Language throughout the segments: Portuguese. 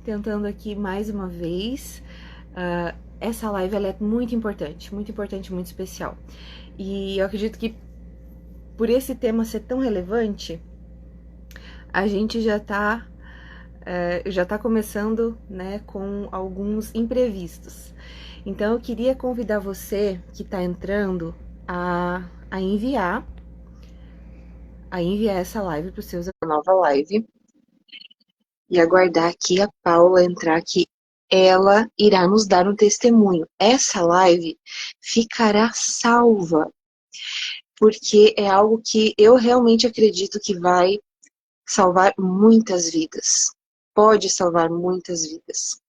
Tentando aqui mais uma vez. Essa live ela é muito importante, muito especial. E eu acredito que por esse tema ser tão relevante, a gente já tá começando, né, com alguns imprevistos. Então eu queria convidar você que está entrando a enviar essa live para os seus nova live e aguardar aqui a Paula entrar, que ela irá nos dar um testemunho. Essa live ficará salva, porque é algo que eu realmente acredito que vai salvar muitas vidas. Pode salvar muitas vidas.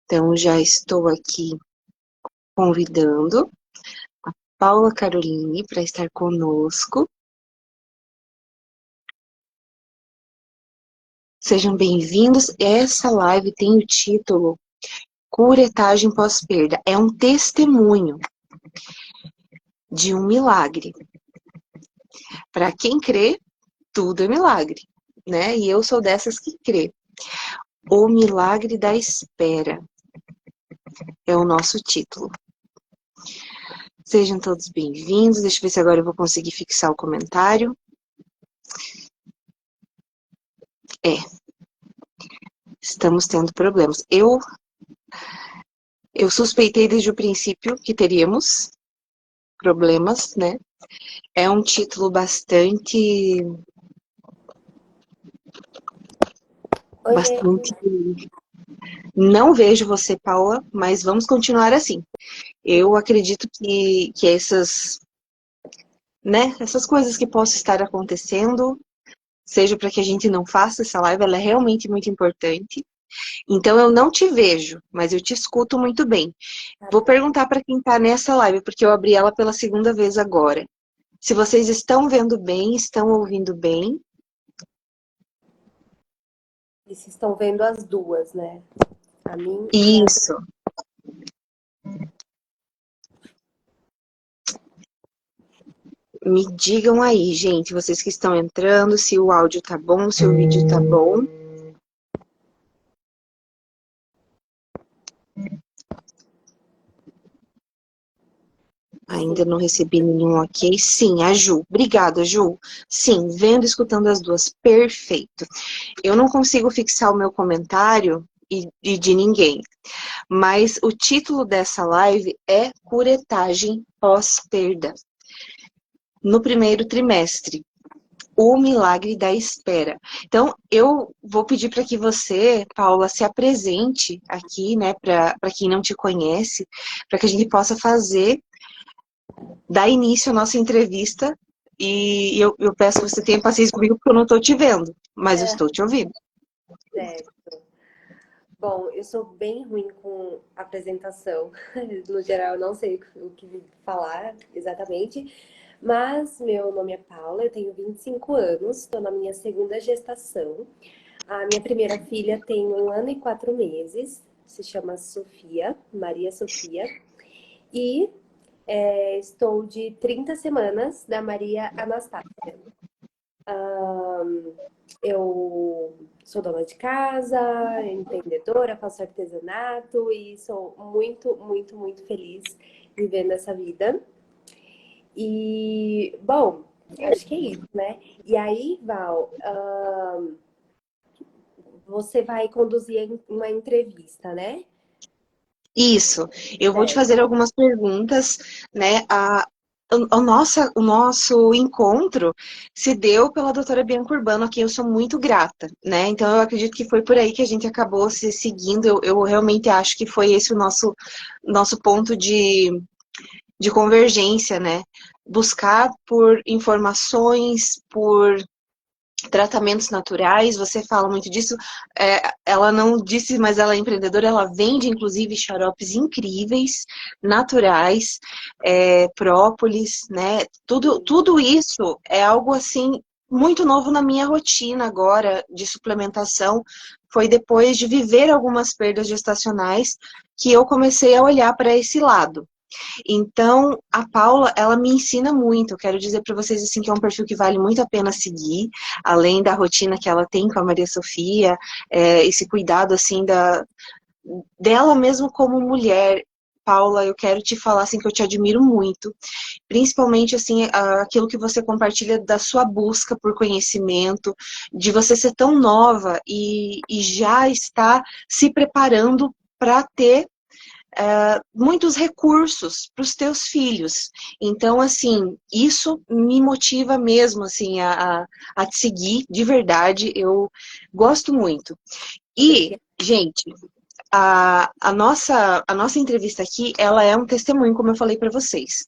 Então, já estou aqui convidando a Paula Caroline para estar conosco. Sejam bem-vindos. Essa live tem o título Curetagem pós-perda. É um testemunho de um milagre. Para quem crê, tudo é milagre, né? E eu sou dessas que crê. O milagre da espera é o nosso título. Sejam todos bem-vindos. Deixa eu ver se agora eu vou conseguir fixar o comentário. Estamos tendo problemas. Eu suspeitei desde o princípio que teríamos problemas, né? É um título bastante... Não vejo você, Paula, mas vamos continuar assim. Eu acredito que essas, né, essas coisas que possam estar acontecendo, seja para que a gente não faça essa live, ela é realmente muito importante. Então eu não te vejo, mas eu te escuto muito bem. Vou perguntar para quem está nessa live, porque eu abri ela pela segunda vez agora. Se vocês estão vendo bem, estão ouvindo bem. E se estão vendo as duas, né? A mim Isso. Me digam aí, gente, vocês que estão entrando, se o áudio tá bom, se o vídeo tá bom. Ainda não recebi nenhum ok. Sim, a Ju. Obrigada, Ju. Sim, vendo e escutando as duas. Perfeito. Eu não consigo fixar o meu comentário e de ninguém. Mas o título dessa live é Curetagem pós-perda. No primeiro trimestre. O milagre da espera. Então, eu vou pedir para que você, Paula, se apresente aqui, né, para quem não te conhece, para que a gente possa dar início à nossa entrevista. E eu peço que você tenha paciência comigo, porque eu não estou te vendo, mas eu estou te ouvindo. certo. Bom, eu sou bem ruim com apresentação. No geral, eu não sei o que falar exatamente. Mas meu nome é Paula, eu tenho 25 anos, estou na minha segunda gestação. A minha primeira filha tem 1 ano e 4 meses, se chama Sofia, Maria Sofia. E estou de 30 semanas da Maria Anastácia. Eu sou dona de casa, empreendedora, faço artesanato e sou muito feliz vivendo essa vida. E, bom, acho que é isso, né? E aí, Val, você vai conduzir uma entrevista, né? Isso. Eu vou te fazer algumas perguntas, né? O nosso encontro se deu pela doutora Bianca Urbano, a quem eu sou muito grata, né? Então eu acredito que foi por aí que a gente acabou se seguindo. Eu realmente acho que foi esse o nosso ponto de convergência, né? Buscar por informações, por tratamentos naturais, você fala muito disso. Ela não disse, mas ela é empreendedora, ela vende inclusive xaropes incríveis, naturais, própolis, né? Tudo isso é algo assim muito novo na minha rotina agora de suplementação. Foi depois de viver algumas perdas gestacionais que eu comecei a olhar para esse lado. Então, a Paula, ela me ensina muito. Eu quero dizer para vocês assim que é um perfil que vale muito a pena seguir, além da rotina que ela tem com a Maria Sofia, esse cuidado assim dela mesmo como mulher. Paula, eu quero te falar assim que eu te admiro muito, principalmente assim aquilo que você compartilha da sua busca por conhecimento, de você ser tão nova e já estar se preparando para ter muitos recursos para os teus filhos. Então, assim, isso me motiva mesmo, assim, a te seguir de verdade. Eu gosto muito. E, Obrigada. gente, a nossa entrevista aqui, ela é um testemunho, como eu falei para vocês.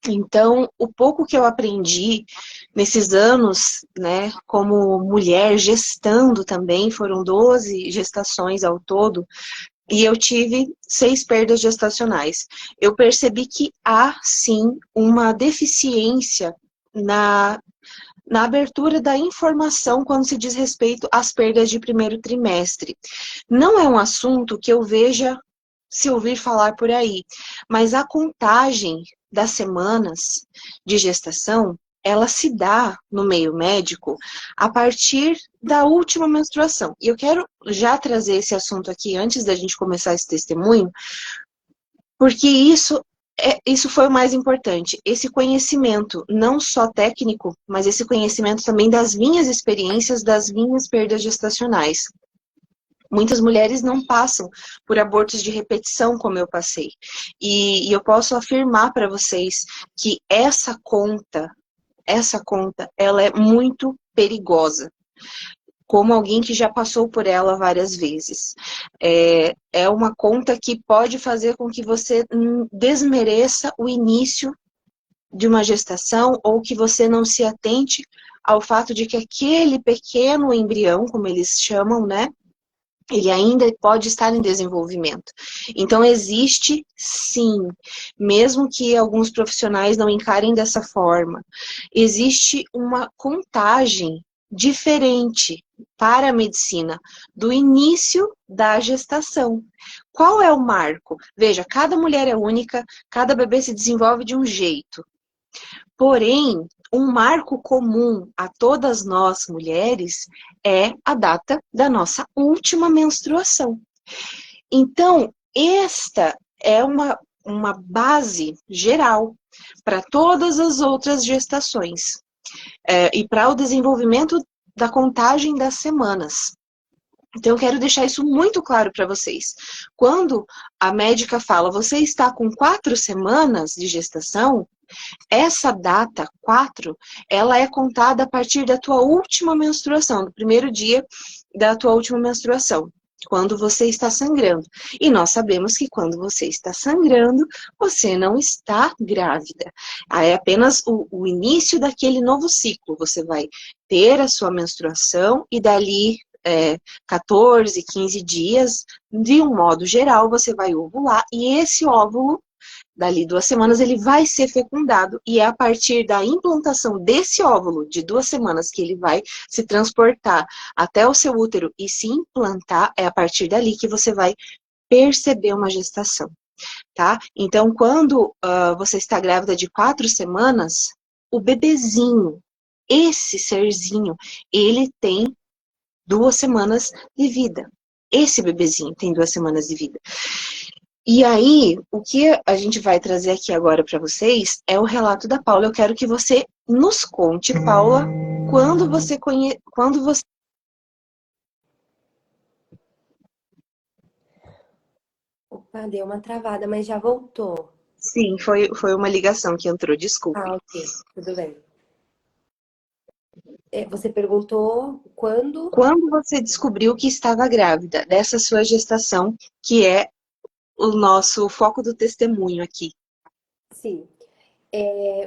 Então, o pouco que eu aprendi nesses anos, né, como mulher, gestando também, foram 12 gestações ao todo, e eu tive 6 perdas gestacionais. Eu percebi que há, sim, uma deficiência na, na abertura da informação quando se diz respeito às perdas de primeiro trimestre. Não é um assunto que eu veja se ouvir falar por aí, mas a contagem das semanas de gestação, ela se dá no meio médico a partir da última menstruação. E eu quero já trazer esse assunto aqui antes da gente começar esse testemunho, porque isso foi o mais importante. Esse conhecimento, não só técnico, mas esse conhecimento também das minhas experiências, das minhas perdas gestacionais. Muitas mulheres não passam por abortos de repetição como eu passei. E eu posso afirmar para vocês que essa conta, ela é muito perigosa. Como alguém que já passou por ela várias vezes. É uma conta que pode fazer com que você desmereça o início de uma gestação ou que você não se atente ao fato de que aquele pequeno embrião, como eles chamam, né? Ele ainda pode estar em desenvolvimento. Então, existe, sim, mesmo que alguns profissionais não encarem dessa forma, existe uma contagem diferente para a medicina do início da gestação. Qual é o marco? Veja, cada mulher é única, cada bebê se desenvolve de um jeito. Porém, um marco comum a todas nós mulheres é a data da nossa última menstruação. Então, esta é uma base geral para todas as outras gestações e para o desenvolvimento da contagem das semanas. Então, eu quero deixar isso muito claro para vocês. Quando a médica fala, você está com 4 semanas de gestação, essa data, 4, ela é contada a partir da tua última menstruação, do primeiro dia da tua última menstruação, quando você está sangrando. E nós sabemos que quando você está sangrando, você não está grávida. É apenas o início daquele novo ciclo. Você vai ter a sua menstruação e dali 14, 15 dias, de um modo geral, você vai ovular e esse óvulo dali 2 semanas, ele vai ser fecundado e é a partir da implantação desse óvulo de 2 semanas que ele vai se transportar até o seu útero e se implantar, é a partir dali que você vai perceber uma gestação, tá? Então, quando você está grávida de 4 semanas, o bebezinho, esse serzinho, ele tem 2 semanas de vida. Esse bebezinho tem 2 semanas de vida. E aí, o que a gente vai trazer aqui agora para vocês é o relato da Paula. Eu quero que você nos conte, Paula, quando você... Opa, deu uma travada, mas já voltou. Sim, foi uma ligação que entrou, desculpe. Ah, ok, tudo bem. Você perguntou quando? Quando você descobriu que estava grávida dessa sua gestação, que é o nosso foco do testemunho aqui. Sim.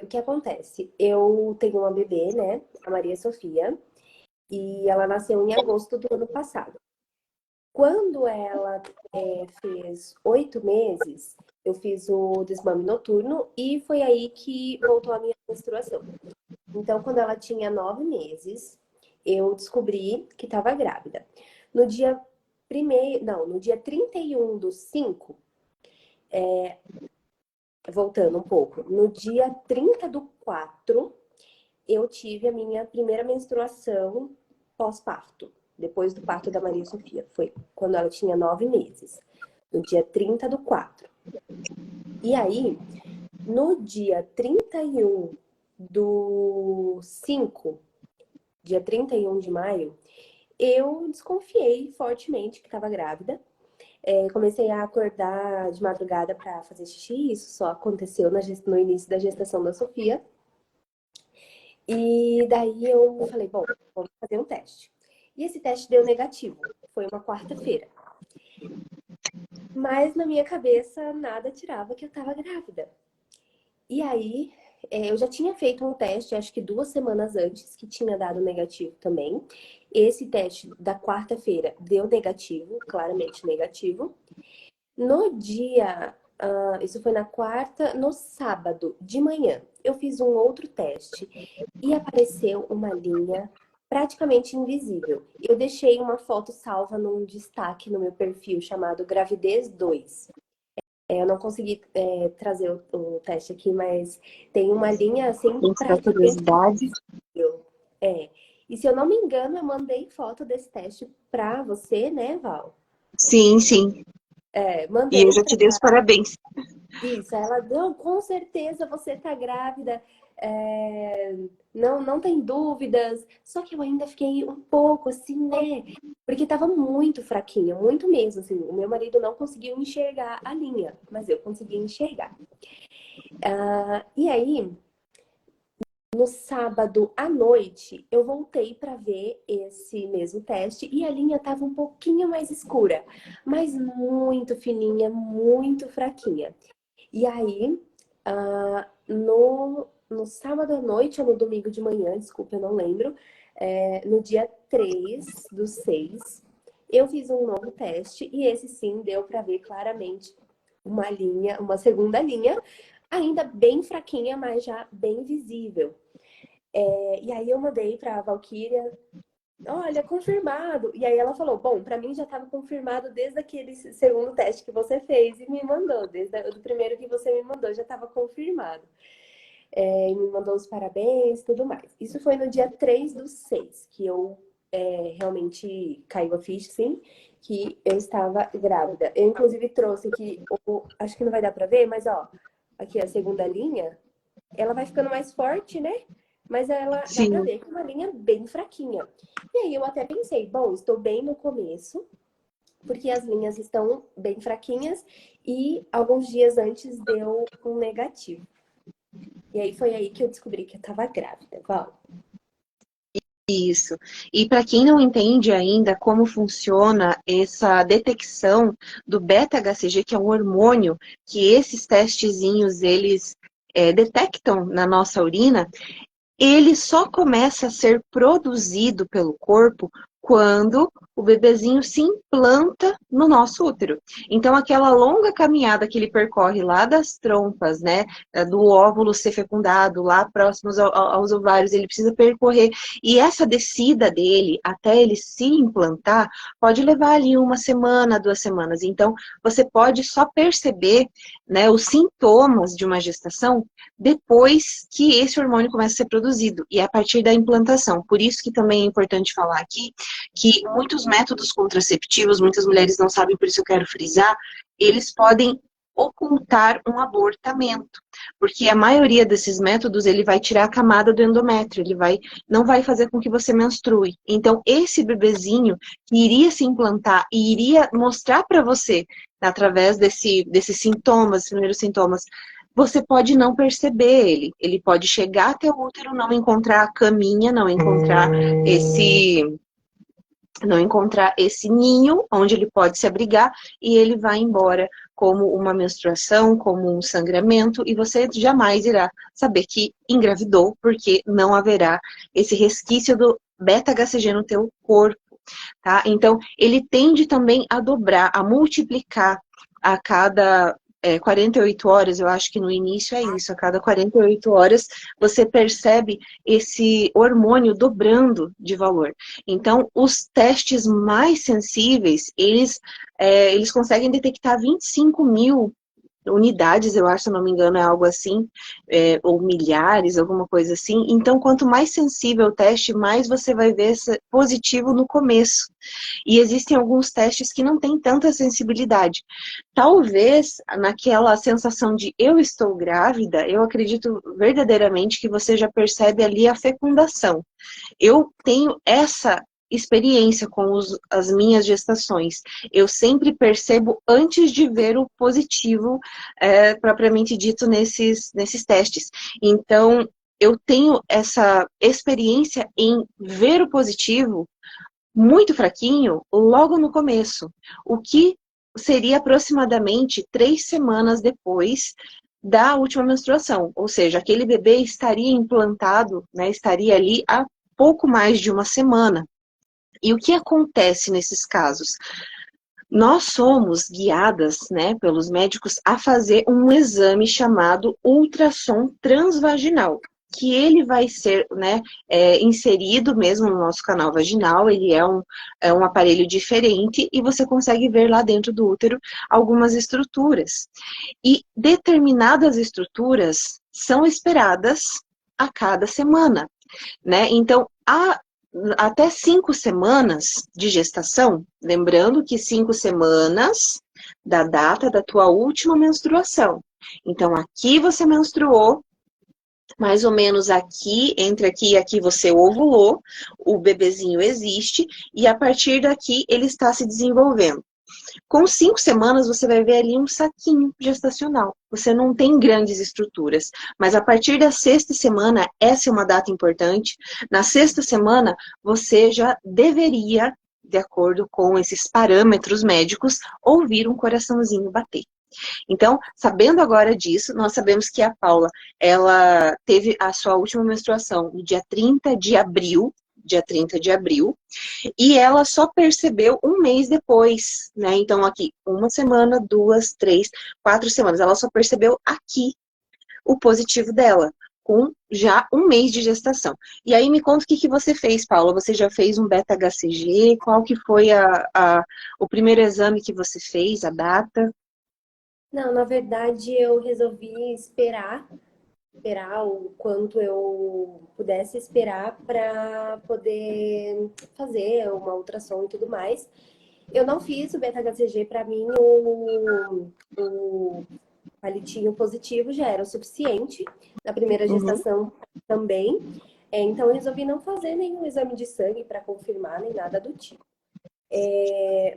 O que acontece? Eu tenho uma bebê, né? A Maria Sofia, e ela nasceu em agosto do ano passado. Quando ela fez 8 meses, eu fiz o desmame noturno e foi aí que voltou a minha menstruação. Então, quando ela tinha 9 meses, eu descobri que estava grávida. No dia no dia 31/5, voltando um pouco, no dia 30/4, eu tive a minha primeira menstruação pós-parto, depois do parto da Maria Sofia. Foi quando ela tinha 9 meses, no dia 30/4. E aí, no dia 31/5, dia 31 de maio, eu desconfiei fortemente que estava grávida. Comecei a acordar de madrugada para fazer xixi, isso só aconteceu no início da gestação da Sofia. E daí eu falei, bom, vamos fazer um teste. E esse teste deu negativo, foi uma quarta-feira. Mas na minha cabeça nada tirava que eu estava grávida. E aí eu já tinha feito um teste, acho que 2 semanas antes, que tinha dado negativo também. Esse teste da quarta-feira deu negativo, claramente negativo. No dia, isso foi na quarta, no sábado de manhã, eu fiz um outro teste e apareceu uma linha praticamente invisível. Eu deixei uma foto salva num destaque no meu perfil chamado Gravidez 2. Eu não consegui trazer o teste aqui, mas tem uma linha assim Gente, da praticamente curiosidade. invisível. E se eu não me engano, eu mandei foto desse teste pra você, né, Val? Sim, sim. E eu Mandei já pra te dei os parabéns. isso. Ela, não, com certeza você tá grávida. Não tem dúvidas. Só que eu ainda fiquei um pouco assim, né? Porque tava muito fraquinha, muito mesmo. Assim, o meu marido não conseguiu enxergar a linha, mas eu consegui enxergar. E aí, no sábado à noite, eu voltei para ver esse mesmo teste e a linha tava um pouquinho mais escura, mas muito fininha, muito fraquinha. E aí, no sábado à noite ou no domingo de manhã, desculpa, eu não lembro, no dia 3/6, eu fiz um novo teste e esse sim deu para ver claramente uma linha, uma segunda linha, ainda bem fraquinha, mas já bem visível. E aí eu mandei para a Valquíria, olha, confirmado. E aí ela falou, bom, para mim já estava confirmado desde aquele segundo teste que você fez e me mandou, desde o primeiro que você me mandou, já estava confirmado. E me mandou os parabéns e tudo mais. Isso foi no dia 3/6, que eu realmente caiu a ficha, sim, que eu estava grávida. Eu, inclusive, trouxe aqui, acho que não vai dar para ver, mas ó, aqui a segunda linha, ela vai ficando mais forte, né? Mas ela dá pra Sim. ver que é uma linha bem fraquinha. E aí eu até pensei, bom, estou bem no começo, porque as linhas estão bem fraquinhas e alguns dias antes deu um negativo. E aí foi aí que eu descobri que eu tava grávida, Val. Isso. E para quem não entende ainda como funciona essa detecção do beta-HCG, que é um hormônio que esses testezinhos eles detectam na nossa urina, ele só começa a ser produzido pelo corpo quando o bebezinho se implanta no nosso útero. Então, aquela longa caminhada que ele percorre lá das trompas, né, do óvulo ser fecundado, lá próximos aos ovários, ele precisa percorrer. E essa descida dele até ele se implantar pode levar ali 1 semana, 2 semanas. Então, você pode só perceber, né, os sintomas de uma gestação depois que esse hormônio começa a ser produzido, e é a partir da implantação. Por isso que também é importante falar aqui que muitos métodos contraceptivos, muitas mulheres não sabem, por isso eu quero frisar, eles podem ocultar um abortamento, porque a maioria desses métodos ele vai tirar a camada do endométrio, não vai fazer com que você menstrue. Então esse bebezinho que iria se implantar e iria mostrar para você através desses sintomas, primeiros sintomas, você pode não perceber ele. Ele pode chegar até o útero, não encontrar a caminha, não encontrar esse ninho onde ele pode se abrigar e ele vai embora como uma menstruação, como um sangramento, e você jamais irá saber que engravidou, porque não haverá esse resquício do beta-HCG no teu corpo, tá? Então, ele tende também a dobrar, a multiplicar a cada 48 horas, eu acho que no início é isso, a cada 48 horas você percebe esse hormônio dobrando de valor. Então, os testes mais sensíveis, eles conseguem detectar 25 mil unidades, eu acho, se eu não me engano, é algo assim, ou milhares, alguma coisa assim. Então, quanto mais sensível o teste, mais você vai ver positivo no começo. E existem alguns testes que não têm tanta sensibilidade. Talvez, naquela sensação de eu estou grávida, eu acredito verdadeiramente que você já percebe ali a fecundação. Eu tenho essa experiência com as minhas gestações. Eu sempre percebo antes de ver o positivo, propriamente dito, nesses testes. Então, eu tenho essa experiência em ver o positivo muito fraquinho logo no começo, o que seria aproximadamente 3 semanas depois da última menstruação, ou seja, aquele bebê estaria implantado, né, estaria ali há pouco mais de uma semana. E o que acontece nesses casos? Nós somos guiadas, né, pelos médicos a fazer um exame chamado ultrassom transvaginal, que ele vai ser, né, inserido mesmo no nosso canal vaginal. Ele é um aparelho diferente e você consegue ver lá dentro do útero algumas estruturas. E determinadas estruturas são esperadas a cada semana, né? Então, até 5 semanas de gestação, lembrando que 5 semanas da data da tua última menstruação. Então, aqui você menstruou, mais ou menos aqui, entre aqui e aqui você ovulou, o bebezinho existe, e a partir daqui ele está se desenvolvendo. Com 5 semanas, você vai ver ali um saquinho gestacional. Você não tem grandes estruturas. Mas a partir da 6ª semana, essa é uma data importante. Na 6ª semana, você já deveria, de acordo com esses parâmetros médicos, ouvir um coraçãozinho bater. Então, sabendo agora disso, nós sabemos que a Paula, ela teve a sua última menstruação no dia 30 de abril, e ela só percebeu um mês depois, né? Então, aqui, 1 semana, 2, 3, 4 semanas. Ela só percebeu aqui o positivo dela, com já um mês de gestação. E aí, me conta o que você fez, Paula. Você já fez um beta-HCG? Qual que foi o primeiro exame que você fez, a data? Não, na verdade eu resolvi esperar o quanto eu pudesse esperar para poder fazer uma ultrassom e tudo mais. Eu não fiz o beta-HCG, para mim o palitinho positivo já era o suficiente. Na primeira Uhum. gestação também. Então eu resolvi não fazer nenhum exame de sangue para confirmar, nem nada do tipo.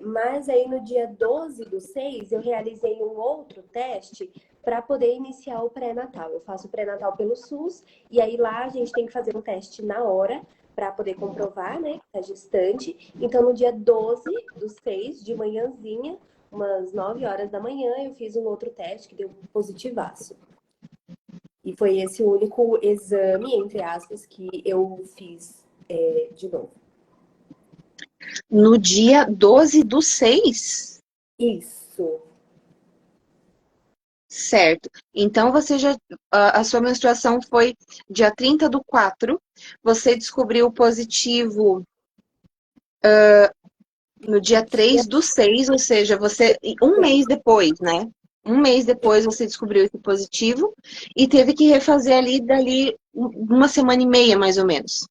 Mas aí no dia 12/6 eu realizei um outro teste para poder iniciar o pré-natal. Eu faço o pré-natal pelo SUS e aí lá a gente tem que fazer um teste na hora para poder comprovar, né, que tá gestante. Então no dia 12/6, de manhãzinha, umas 9 horas da manhã, eu fiz um outro teste que deu positivaço. E foi esse o único exame, entre aspas, que eu fiz de novo. No dia 12/6? Isso. Certo. Então, a sua menstruação foi dia 30/4. Você descobriu positivo no dia 3/6, ou seja, um mês depois, né? Um mês depois você descobriu esse positivo e teve que refazer ali dali 1 semana e meia, mais ou menos.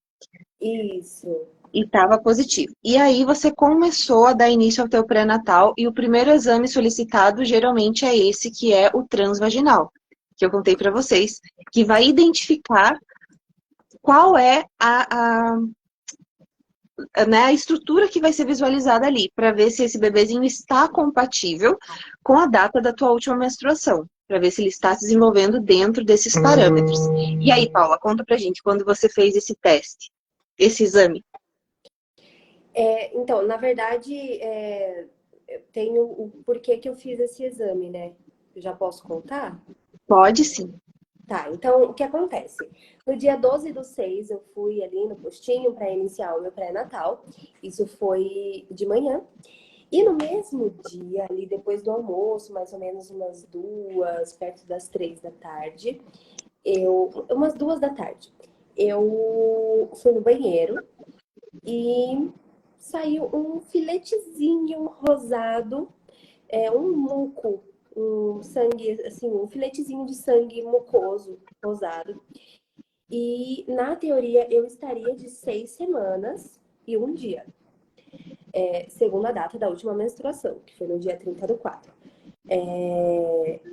Isso. E estava positivo. E aí você começou a dar início ao teu pré-natal e o primeiro exame solicitado geralmente é esse, que é o transvaginal, que eu contei para vocês, que vai identificar qual é né, a estrutura que vai ser visualizada ali, para ver se esse bebezinho está compatível com a data da tua última menstruação, para ver se ele está se desenvolvendo dentro desses parâmetros. E aí, Paula, conta pra gente, quando você fez esse teste, esse exame? Então, na verdade, eu tenho o porquê que eu fiz esse exame, né? Eu já posso contar? Pode sim. Tá, então o que acontece? No dia 12/6, eu fui ali no postinho para iniciar o meu pré-natal. Isso foi de manhã. E no mesmo dia, ali depois do almoço, mais ou menos umas 2, perto das 3 da tarde, umas 2 da tarde, eu fui no banheiro e saiu um filetezinho rosado, um muco um sangue, assim, um filetezinho de sangue mucoso, rosado. E na teoria eu estaria de 6 semanas e um dia, segundo a data da última menstruação, que foi no dia 30/4.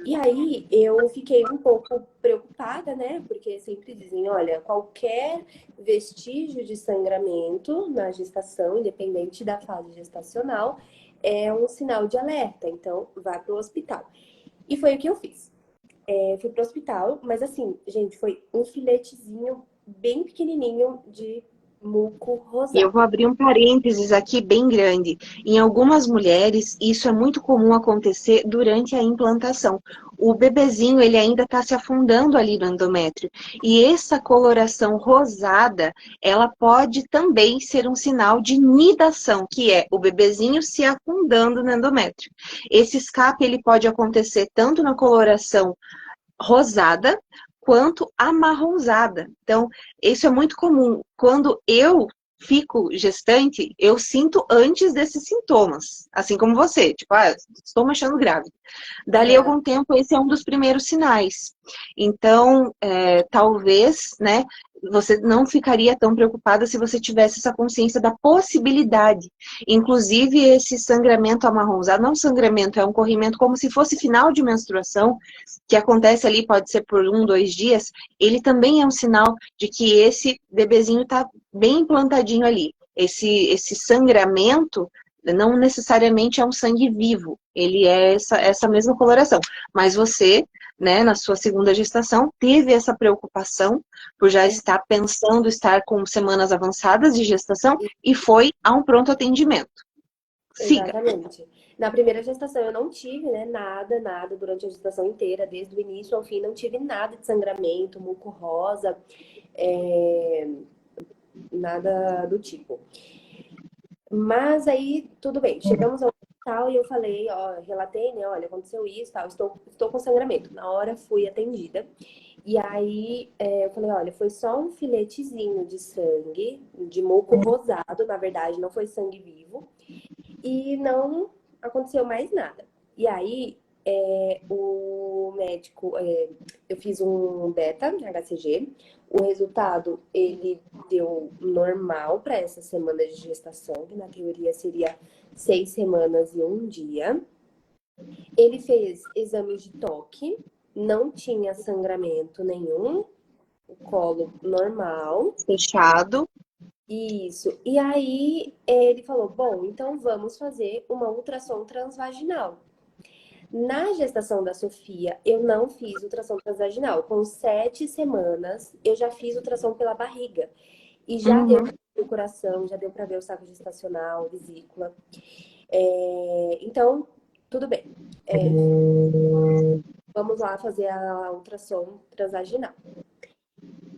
E aí eu fiquei um pouco preocupada, né? Porque sempre dizem, olha, qualquer vestígio de sangramento na gestação, independente da fase gestacional, é um sinal de alerta. Então, vá para o hospital. E foi o que eu fiz. Fui pro hospital, mas assim, gente, foi um filetezinho bem pequenininho de muco E eu rosado. vou abrir um parênteses aqui bem grande. Em algumas mulheres, isso é muito comum acontecer durante a implantação. O bebezinho, ele ainda está se afundando ali no endométrio. E essa coloração rosada, ela pode também ser um sinal de nidação, que é o bebezinho se afundando no endométrio. Esse escape, ele pode acontecer tanto na coloração rosada quanto amarronzada. Então, isso é muito comum. Quando eu fico gestante, eu sinto antes desses sintomas, assim como você, tipo, estou me achando grávida. Dali a Aham. algum tempo, esse é um dos primeiros sinais. Então, talvez, né, você não ficaria tão preocupada se você tivesse essa consciência da possibilidade. Inclusive, esse sangramento amarronzado, não sangramento, é um corrimento como se fosse final de menstruação, que acontece ali, pode ser por 1, 2 dias, ele também é um sinal de que esse bebezinho está bem implantadinho ali. Esse sangramento não necessariamente é um sangue vivo, ele é essa mesma coloração. Mas você, né, na sua segunda gestação, teve essa preocupação por já estar pensando estar com semanas avançadas de gestação e foi a um pronto atendimento. Siga. Exatamente. Na primeira gestação eu não tive, né, nada durante a gestação inteira, desde o início ao fim, não tive nada de sangramento, muco rosa, é, nada do tipo. Mas aí, tudo bem, chegamos ao hospital e eu falei, ó, relatei, né, olha, aconteceu isso, tal, estou com sangramento. Na hora fui atendida. E aí eu falei, olha, foi só um filetezinho de sangue, de muco rosado, na verdade, não foi sangue vivo. E não aconteceu mais nada. E aí, o médico, eu fiz um beta HCG, o resultado ele deu normal para essa semana de gestação, que na teoria seria 6 semanas e um dia. Ele fez exames de toque, não tinha sangramento nenhum, o colo normal. Fechado. Isso. E aí ele falou: bom, então vamos fazer uma ultrassom transvaginal. Na gestação da Sofia, eu não fiz ultrassom transvaginal. Com 7 semanas, eu já fiz ultrassom pela barriga. E já deu Uhum. para ver o coração, já deu para ver o saco gestacional, vesícula. Então, tudo bem. Vamos lá fazer a ultrassom transvaginal.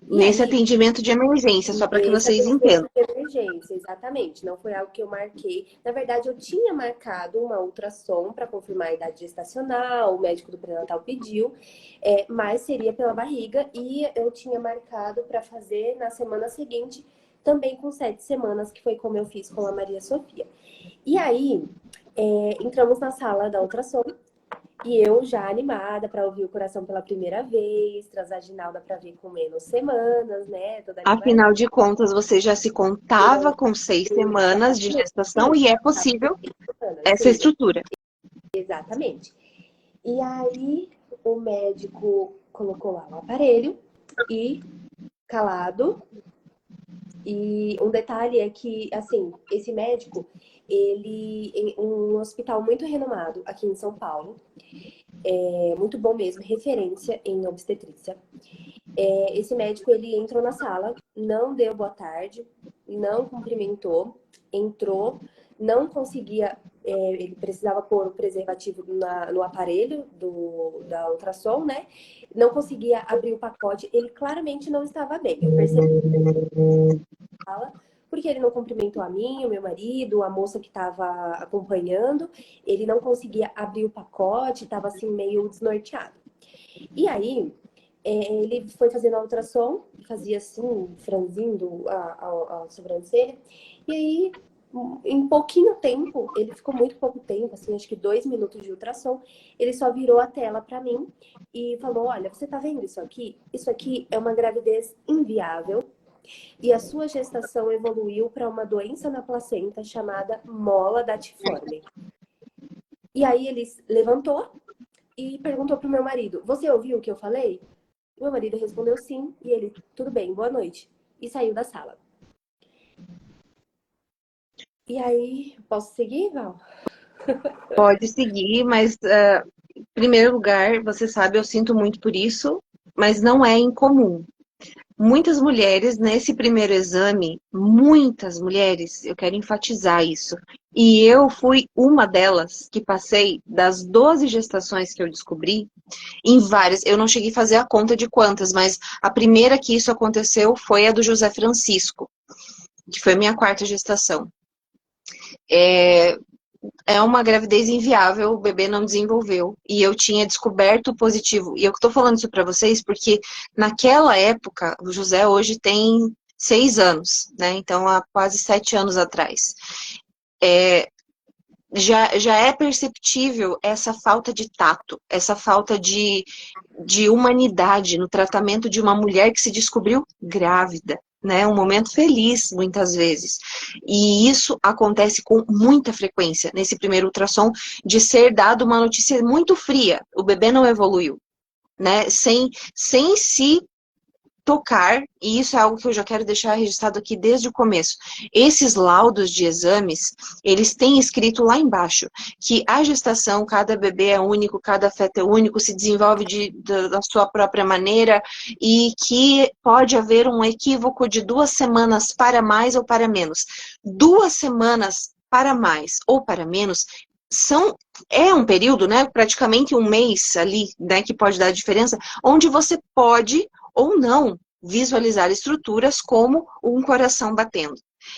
E Nesse aí, atendimento de emergência, só para que esse vocês atendimento entendam. de emergência, exatamente. Não foi algo que eu marquei. Na verdade, eu tinha marcado uma ultrassom para confirmar a idade gestacional, o médico do pré-natal pediu, mas seria pela barriga e eu tinha marcado para fazer na semana seguinte, também com 7 semanas, que foi como eu fiz com a Maria Sofia. E aí, entramos na sala da ultrassom. E eu já animada para ouvir o coração pela primeira vez, transvaginal dá para ver com menos semanas, né? Toda animada. Afinal de contas, você já se contava com 6 semanas de gestação Sim, e é possível essa sim, estrutura. exatamente. E aí o médico colocou lá o aparelho e calado. E um detalhe é que, assim, esse médico, ele em um hospital muito renomado aqui em São Paulo, muito bom mesmo, referência em obstetrícia. Esse médico, ele entrou na sala, não deu boa tarde, não cumprimentou, entrou, não conseguia, ele precisava pôr o preservativo no aparelho da ultrassom, né? Não conseguia abrir o pacote, ele claramente não estava bem. Eu percebi a sala, porque ele não cumprimentou a mim, o meu marido, a moça que estava acompanhando, ele não conseguia abrir o pacote, estava assim meio desnorteado. E aí, ele foi fazendo a ultrassom, fazia assim, franzindo a sobrancelha. E aí, em pouquinho tempo, ele ficou muito pouco tempo, assim, acho que 2 minutos de ultrassom, ele só virou a tela para mim e falou: olha, você tá vendo isso aqui? Isso aqui é uma gravidez inviável e a sua gestação evoluiu para uma doença na placenta chamada mola datiforme. E aí ele levantou e perguntou pro meu marido: você ouviu o que eu falei? Meu marido respondeu sim, e ele: tudo bem, boa noite. E saiu da sala. E aí, posso seguir, Val? Pode seguir, mas em primeiro lugar, você sabe, eu sinto muito por isso, mas não é incomum. Muitas mulheres, nesse primeiro exame, muitas mulheres, eu quero enfatizar isso, e eu fui uma delas que passei das 12 gestações que eu descobri, em várias, eu não cheguei a fazer a conta de quantas, mas a primeira que isso aconteceu foi a do José Francisco, que foi minha quarta gestação. É, é uma gravidez inviável, o bebê não desenvolveu. E eu tinha descoberto o positivo. E eu estou falando isso para vocês porque naquela época, o José hoje tem 6 anos, né? Então, há quase 7 anos atrás. Já é perceptível essa falta de tato, essa falta de humanidade no tratamento de uma mulher que se descobriu grávida, né? Um momento feliz, muitas vezes. E isso acontece com muita frequência nesse primeiro ultrassom, de ser dado uma notícia muito fria. O bebê não evoluiu, né? Sem se tocar, e isso é algo que eu já quero deixar registrado aqui desde o começo. Esses laudos de exames, eles têm escrito lá embaixo que a gestação, cada bebê é único, cada feto é único, se desenvolve da sua própria maneira e que pode haver um equívoco de 2 semanas para mais ou para menos. 2 semanas para mais ou para menos é um período, né, praticamente um mês ali, né, que pode dar diferença, onde você pode ou não visualizar estruturas como um coração batendo.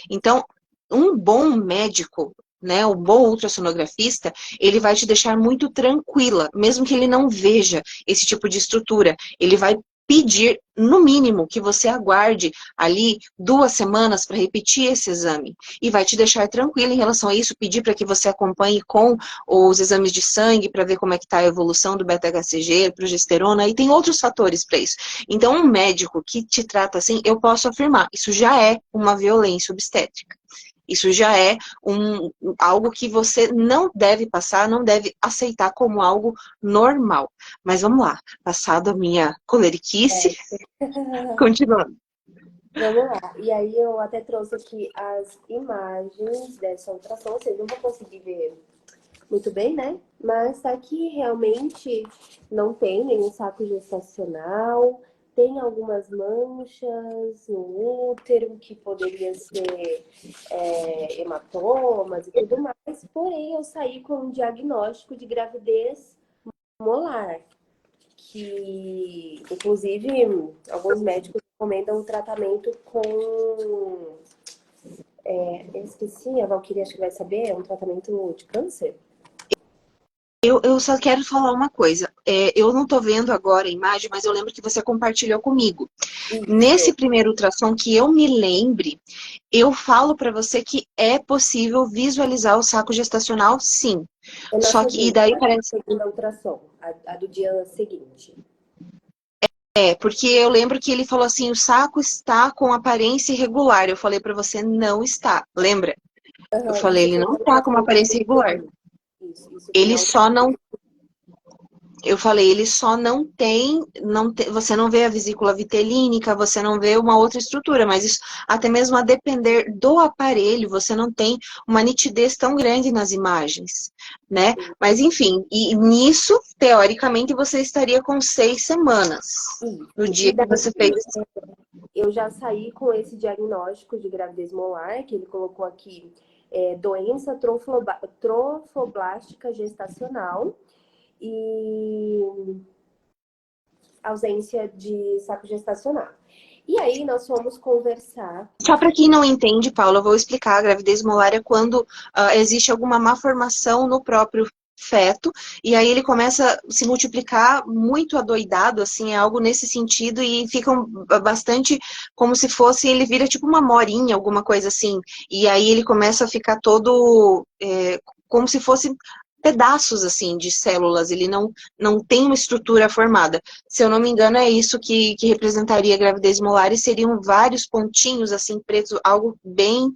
Então, um bom médico, né, o bom ultrassonografista, ele vai te deixar muito tranquila, mesmo que ele não veja esse tipo de estrutura. Ele vai pedir, no mínimo, que você aguarde ali 2 semanas para repetir esse exame. E vai te deixar tranquila em relação a isso, pedir para que você acompanhe com os exames de sangue para ver como é que está a evolução do beta-HCG, progesterona, e tem outros fatores para isso. Então, um médico que te trata assim, eu posso afirmar, isso já é uma violência obstétrica. Isso já é algo que você não deve passar, não deve aceitar como algo normal. Mas vamos lá, passado a minha coleriquice, continuando. Vamos lá. E aí eu até trouxe aqui as imagens dessa ultrassom. Vocês não vão conseguir ver muito bem, né? Mas tá aqui realmente não tem nenhum saco gestacional. Tem algumas manchas no útero que poderiam ser hematomas e tudo mais. Porém, eu saí com um diagnóstico de gravidez molar, que inclusive alguns médicos recomendam um tratamento com. Eu esqueci, a Valquíria acho que vai saber, é um tratamento de câncer? Eu só quero falar uma coisa. Eu não estou vendo agora a imagem, mas eu lembro que você compartilhou comigo. Isso. Nesse primeiro ultrassom, que eu me lembre, eu falo para você que é possível visualizar o saco gestacional, sim. É na Só que, e segunda, daí na parece. segunda ultrassom, a do dia seguinte. Porque eu lembro que ele falou assim, o saco está com aparência irregular. Eu falei para você, não está. Lembra? Eu Aham, falei, isso ele foi não na está com uma ultrassom do aparência dia irregular. seguinte. Isso foi Ele na só ultrassom. não Eu falei, ele só não tem, você não vê a vesícula vitelínica, você não vê uma outra estrutura, mas isso, até mesmo a depender do aparelho, você não tem uma nitidez tão grande nas imagens, né? Mas enfim, e nisso, teoricamente, você estaria com 6 semanas, no Isso. dia E que você fez. daí eu já saí com esse diagnóstico de gravidez molar, que ele colocou aqui, doença trofoblástica gestacional e ausência de saco gestacional. E aí nós fomos conversar. Só para quem não entende, Paula, eu vou explicar. A gravidez molar é quando existe alguma malformação no próprio feto, e aí ele começa a se multiplicar muito adoidado, assim, é algo nesse sentido, e ficam bastante como se fosse, ele vira tipo uma morinha, alguma coisa assim, e aí ele começa a ficar todo como se fosse pedaços, assim, de células, ele não tem uma estrutura formada. Se eu não me engano, é isso que representaria a gravidez molar, e seriam vários pontinhos, assim, pretos, algo bem,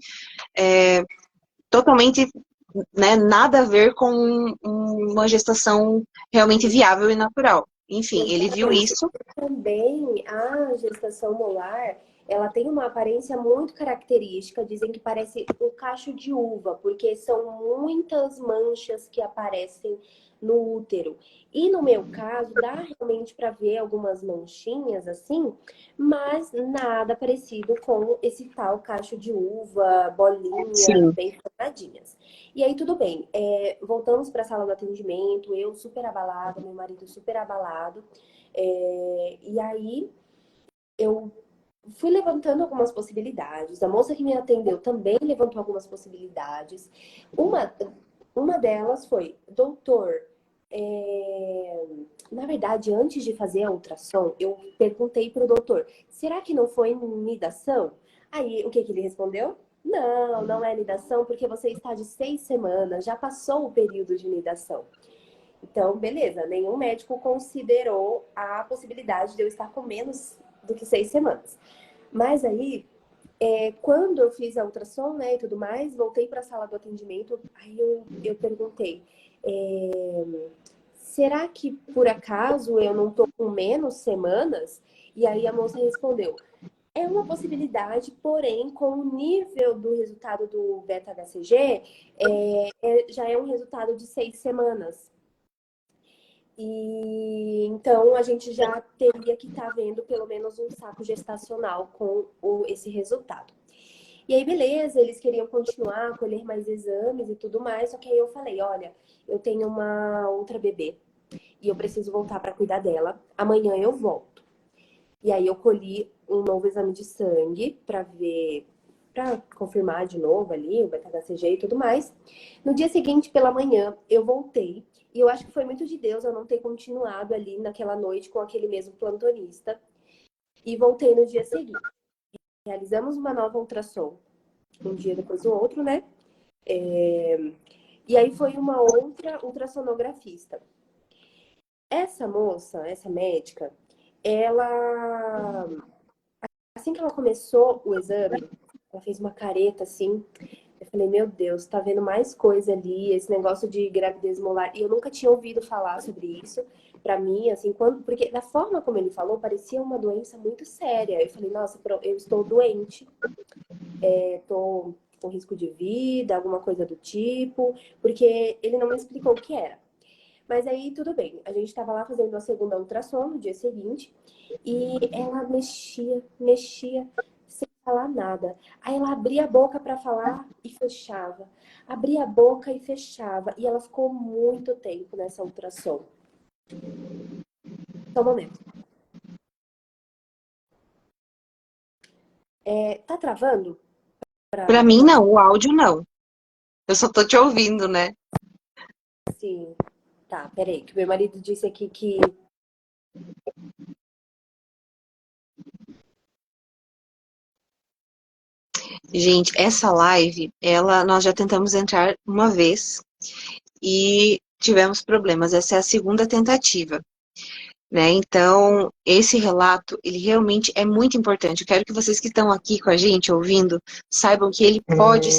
totalmente, né, nada a ver com uma gestação realmente viável e natural. Enfim, ele viu Exatamente. isso. Também a gestação molar, ela tem uma aparência muito característica, dizem que parece o cacho de uva, porque são muitas manchas que aparecem no útero. E no meu caso, dá realmente para ver algumas manchinhas assim, mas nada parecido com esse tal cacho de uva, bolinhas Sim. bem formadinhas. E aí, tudo bem. Voltamos para a sala do atendimento, eu super abalada, meu marido super abalado. E aí, eu fui levantando algumas possibilidades. A moça que me atendeu também levantou algumas possibilidades. Uma, uma delas foi, doutor, na verdade, antes de fazer a ultrassom, eu perguntei para o doutor, será que não foi nidação? Aí, o que que ele respondeu? Não, não é nidação, porque você está de 6 semanas, já passou o período de nidação. Então, beleza, nenhum médico considerou a possibilidade de eu estar com menos do que 6 semanas. Mas aí, quando eu fiz a ultrassom, né, e tudo mais, voltei para a sala do atendimento, aí eu perguntei, será que por acaso eu não tô com menos semanas? E aí a moça respondeu, é uma possibilidade, porém, com o nível do resultado do beta-HCG, já é um resultado de 6 semanas. E então a gente já teria que estar vendo pelo menos um saco gestacional com esse resultado. E aí, beleza, eles queriam continuar, colher mais exames e tudo mais, só que aí eu falei, olha, eu tenho uma outra bebê e eu preciso voltar para cuidar dela. Amanhã eu volto. E aí eu colhi um novo exame de sangue para ver, para confirmar de novo ali o beta-HCG e tudo mais. No dia seguinte, pela manhã, eu voltei. E eu acho que foi muito de Deus eu não ter continuado ali naquela noite com aquele mesmo plantonista. E voltei no dia seguinte. Realizamos uma nova ultrassom, um dia depois do outro, né? E aí foi uma outra ultrassonografista. Essa moça, essa médica, ela, assim que ela começou o exame, ela fez uma careta assim. Eu falei, meu Deus, tá vendo mais coisa ali, esse negócio de gravidez molar. E eu nunca tinha ouvido falar sobre isso. Pra mim, assim, porque da forma como ele falou, parecia uma doença muito séria. Eu falei, nossa, eu estou doente, tô com risco de vida, alguma coisa do tipo, porque ele não me explicou o que era. Mas aí tudo bem, a gente estava lá fazendo a segunda ultrassom no dia seguinte e ela mexia sem falar nada. Aí ela abria a boca para falar e fechava. Abria a boca e fechava. E ela ficou muito tempo nessa ultrassom. Só um momento. Tá travando? Para mim, não, o áudio não. Eu só tô te ouvindo, né? Sim. Tá, peraí, que meu marido disse aqui que. Gente, essa live, nós já tentamos entrar uma vez e tivemos problemas. Essa é a segunda tentativa, né? Então, esse relato, ele realmente é muito importante. Eu quero que vocês que estão aqui com a gente, ouvindo, saibam que ele pode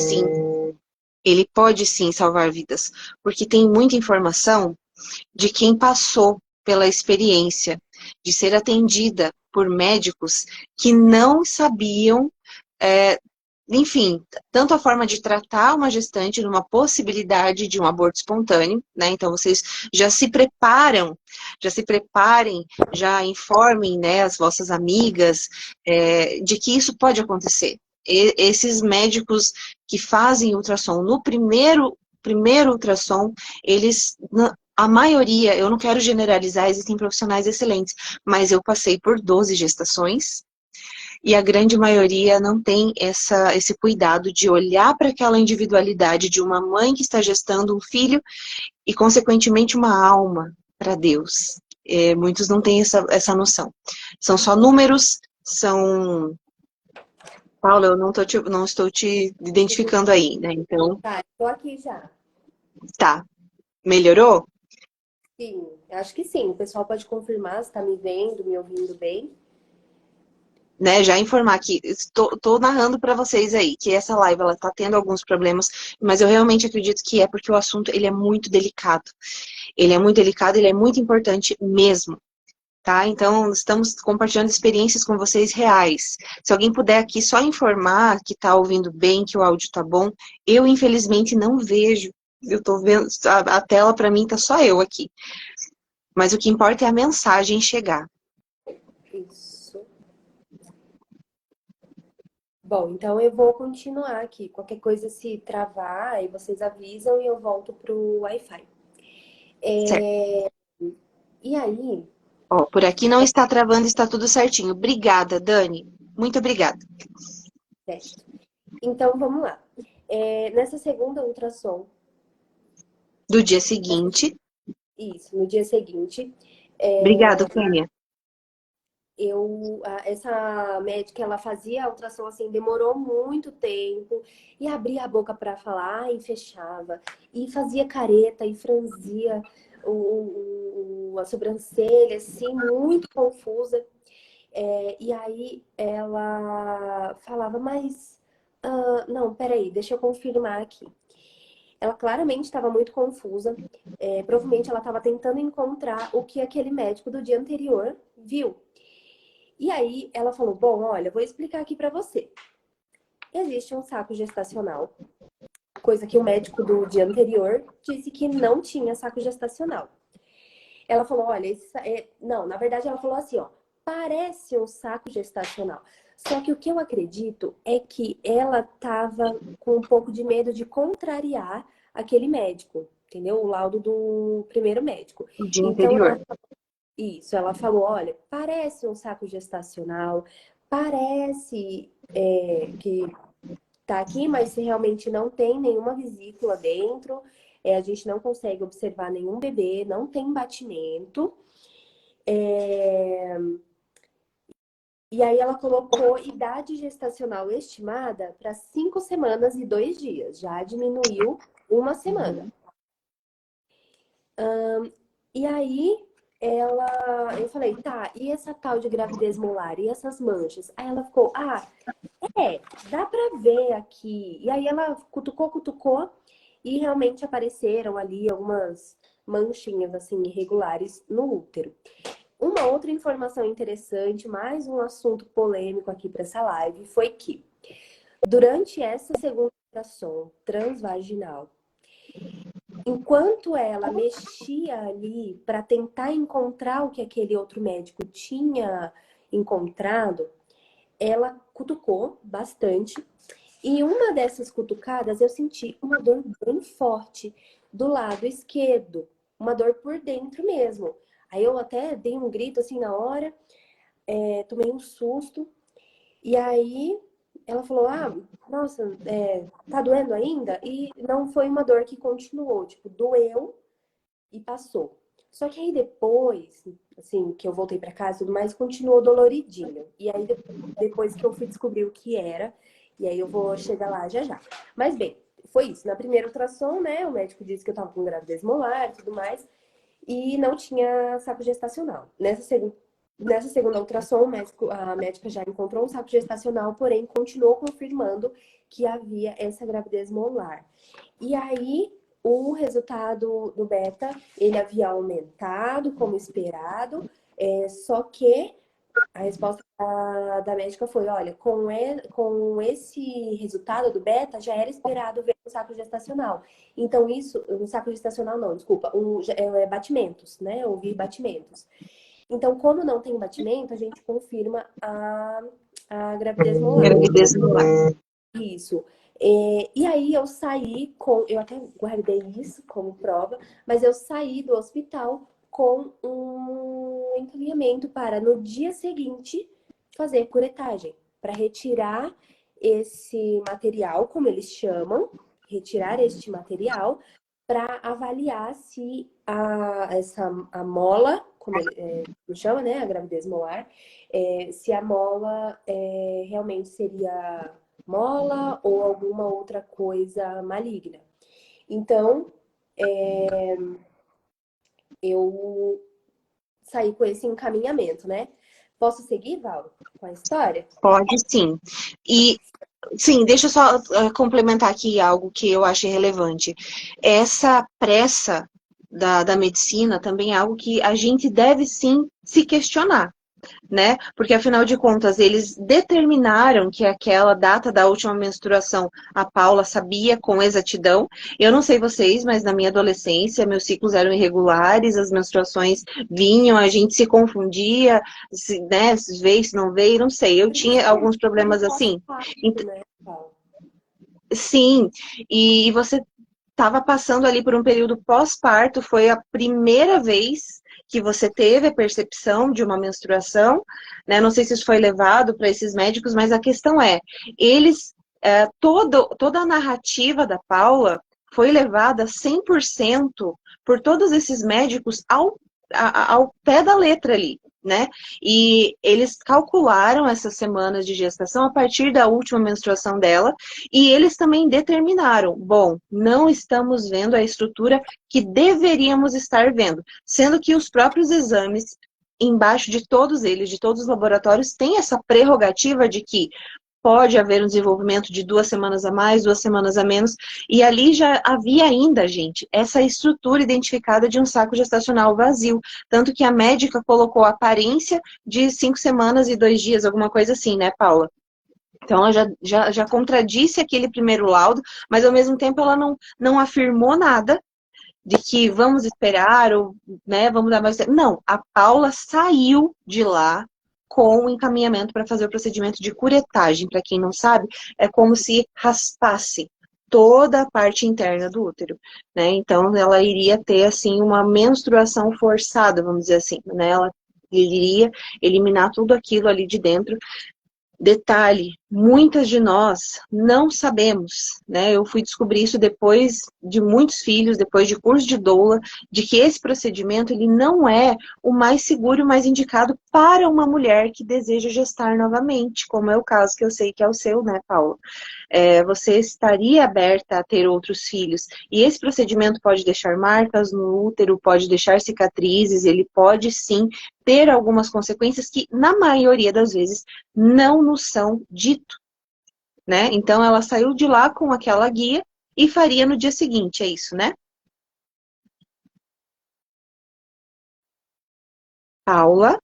sim salvar vidas, porque tem muita informação de quem passou pela experiência de ser atendida por médicos que não sabiam, enfim, tanto a forma de tratar uma gestante numa possibilidade de um aborto espontâneo, né? Então vocês já se preparam, já se preparem, já informem, né, as vossas amigas, de que isso pode acontecer. Esses médicos que fazem ultrassom no primeiro ultrassom, eles, a maioria, eu não quero generalizar, existem profissionais excelentes, mas eu passei por 12 gestações E a grande maioria não tem esse cuidado de olhar para aquela individualidade de uma mãe que está gestando um filho e, consequentemente, uma alma para Deus. Muitos não têm essa noção. São só números, são... Paula, eu não estou te identificando aí, né? Então, Tá, estou aqui já. tá. Melhorou? Sim, acho que sim. O pessoal pode confirmar se está me vendo, me ouvindo bem. Né, já informar que estou narrando para vocês aí que essa live ela está tendo alguns problemas, mas eu realmente acredito que é porque o assunto ele é muito delicado. Ele é muito delicado, ele é muito importante mesmo, tá? Então, estamos compartilhando experiências com vocês reais. Se alguém puder aqui só informar que está ouvindo bem, que o áudio tá bom, eu infelizmente não vejo. Eu tô vendo, a tela para mim tá só eu aqui. Mas o que importa é a mensagem chegar. Isso. Bom, então eu vou continuar aqui. Qualquer coisa se travar, aí vocês avisam e eu volto pro Wi-Fi. Certo. E aí, Ó, por aqui não está travando, está tudo certinho. Obrigada, Dani. Muito obrigada. certo. Então vamos lá. Nessa segunda ultrassom, Do dia seguinte. isso, no dia seguinte, Obrigada, Kênia. essa médica, ela fazia a ultrassom assim, demorou muito tempo, e abria a boca para falar e fechava, e fazia careta e franzia a sobrancelha, assim, muito confusa. E aí ela falava, mas não, peraí, deixa eu confirmar aqui. Ela claramente estava muito confusa. Provavelmente ela estava tentando encontrar o que aquele médico do dia anterior viu. E aí ela falou: bom, olha, vou explicar aqui para você. Existe um saco gestacional, coisa que o médico do dia anterior disse que não tinha saco gestacional. Ela falou: olha, não, na verdade ela falou assim, ó, parece um saco gestacional. Só que o que eu acredito é que ela estava com um pouco de medo de contrariar aquele médico, entendeu? O laudo do primeiro médico. O dia Então anterior. ela falou, olha, parece um saco gestacional, parece que tá aqui, mas se realmente não tem nenhuma vesícula dentro, a gente não consegue observar nenhum bebê, não tem batimento. E aí ela colocou idade gestacional estimada para 5 semanas e 2 dias, já diminuiu uma semana. E aí eu falei, tá, e essa tal de gravidez molar, e essas manchas? Aí ela ficou, dá pra ver aqui. E aí ela cutucou, e realmente apareceram ali algumas manchinhas, assim, irregulares no útero. Uma outra informação interessante, mais um assunto polêmico aqui para essa live, foi que durante essa segunda ultrassom transvaginal, enquanto ela mexia ali para tentar encontrar o que aquele outro médico tinha encontrado, ela cutucou bastante. E uma dessas cutucadas eu senti uma dor bem forte do lado esquerdo, uma dor por dentro mesmo. Aí eu até dei um grito assim na hora, tomei um susto. E aí ela falou: ah, nossa, tá doendo ainda? E não foi uma dor que continuou, tipo, doeu e passou. Só que aí depois, assim, que eu voltei para casa e tudo mais, continuou doloridinho. E aí depois que eu fui descobrir o que era, e aí eu vou chegar lá já já. Mas bem, foi isso. Na primeira ultrassom, né, o médico disse que eu tava com gravidez molar e tudo mais, e não tinha saco gestacional. Nessa segunda ultrassom, a médica já encontrou um saco gestacional, porém continuou confirmando que havia essa gravidez molar. E aí, o resultado do beta, ele havia aumentado como esperado, só que a resposta da médica foi, olha, com esse resultado do beta, já era esperado ver um saco gestacional. Então, um saco gestacional não, desculpa, batimentos, né? Ouvir batimentos. Então, como não tem batimento, a gente confirma a gravidez molar. Gravidez molar. Isso. E aí eu até guardei isso como prova, mas eu saí do hospital com um encaminhamento para no dia seguinte fazer curetagem. para retirar esse material, como eles chamam, retirar este material para avaliar se a mola, como ele chama, né, a gravidez molar, se a mola realmente seria mola ou alguma outra coisa maligna. Então, eu saí com esse encaminhamento, né? Posso seguir, Val, com a história? Pode sim. E sim, deixa eu só complementar aqui algo que eu achei relevante. Essa pressa da medicina também é algo que a gente deve sim se questionar, né? Porque afinal de contas, eles determinaram que aquela data da última menstruação a Paula sabia com exatidão. Eu não sei vocês, mas na minha adolescência, meus ciclos eram irregulares, as menstruações vinham, a gente se confundia, se, né, se veio, se não veio, não sei. Eu tinha alguns problemas assim. Né, Val? Sim, e você estava passando ali por um período pós-parto, foi a primeira vez que você teve a percepção de uma menstruação, né? Não sei se isso foi levado para esses médicos, mas a questão é, eles, toda a narrativa da Paula foi levada 100% por todos esses médicos ao pé da letra ali, né? E eles calcularam essas semanas de gestação a partir da última menstruação dela, e eles também determinaram, bom, não estamos vendo a estrutura que deveríamos estar vendo, sendo que os próprios exames, embaixo de todos eles, de todos os laboratórios, têm essa prerrogativa de que pode haver um desenvolvimento de 2 semanas a mais, 2 semanas a menos, e ali já havia ainda, gente, essa estrutura identificada de um saco gestacional vazio, tanto que a médica colocou a aparência de 5 semanas e 2 dias, alguma coisa assim, né, Paula? Então, ela já contradisse aquele primeiro laudo, mas ao mesmo tempo ela não afirmou nada de que vamos esperar ou, né, vamos dar mais tempo. Não, a Paula saiu de lá com o encaminhamento para fazer o procedimento de curetagem. Para quem não sabe, é como se raspasse toda a parte interna do útero, né? Então, ela iria ter, assim, uma menstruação forçada, vamos dizer assim, né? Ela iria eliminar tudo aquilo ali de dentro. Detalhe, muitas de nós não sabemos, né? Eu fui descobrir isso depois de muitos filhos, depois de curso de doula, de que esse procedimento ele não é o mais seguro e o mais indicado para uma mulher que deseja gestar novamente, como é o caso que eu sei que é o seu, né, Paulo? Você estaria aberta a ter outros filhos. E esse procedimento pode deixar marcas no útero, pode deixar cicatrizes, ele pode sim ter algumas consequências que, na maioria das vezes, não nos são dito, né? Então, ela saiu de lá com aquela guia e faria no dia seguinte, é isso, né? Paula?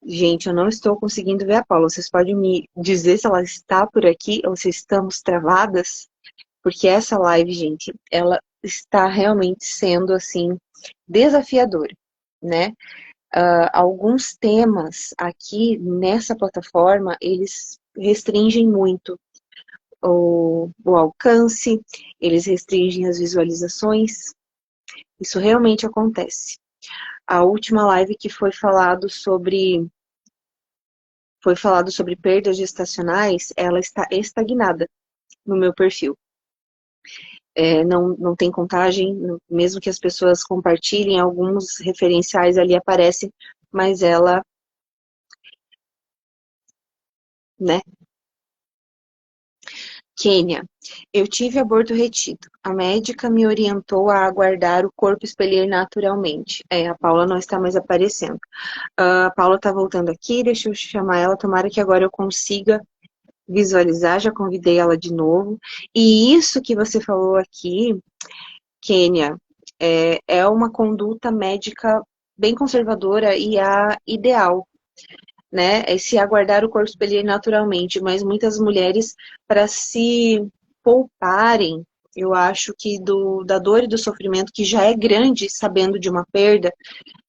Gente, eu não estou conseguindo ver a Paula. Vocês podem me dizer se ela está por aqui ou se estamos travadas? Porque essa live, gente, ela está realmente sendo, assim, desafiadora, né? Alguns temas aqui nessa plataforma, eles restringem muito o alcance, eles restringem as visualizações. Isso realmente acontece. A última live que foi falado sobre perdas gestacionais, ela está estagnada no meu perfil. Não tem contagem, mesmo que as pessoas compartilhem, alguns referenciais ali aparecem, mas ela, né? Quênia, eu tive aborto retido. A médica me orientou a aguardar o corpo expelir naturalmente. A Paula não está mais aparecendo. A Paula está voltando aqui, deixa eu chamar ela, tomara que agora eu consiga visualizar, já convidei ela de novo. E isso que você falou aqui, Quênia, é uma conduta médica bem conservadora e a ideal, né? É se aguardar o corpo expelir naturalmente, mas muitas mulheres, para se pouparem, eu acho que da dor e do sofrimento, que já é grande sabendo de uma perda,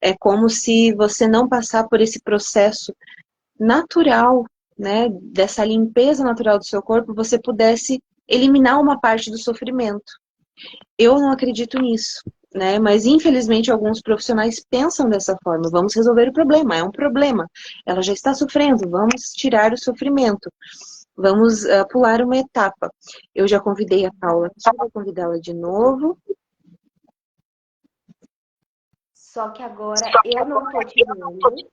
é como se você não passar por esse processo natural, né, dessa limpeza natural do seu corpo, você pudesse eliminar uma parte do sofrimento. Eu não acredito nisso. né? Mas infelizmente alguns profissionais pensam dessa forma. Vamos resolver o problema, é um problema. Ela já está sofrendo, vamos tirar o sofrimento. Vamos pular uma etapa. Eu já convidei a Paula aqui, vou convidá-la de novo. Só que agora eu não tô te vendo.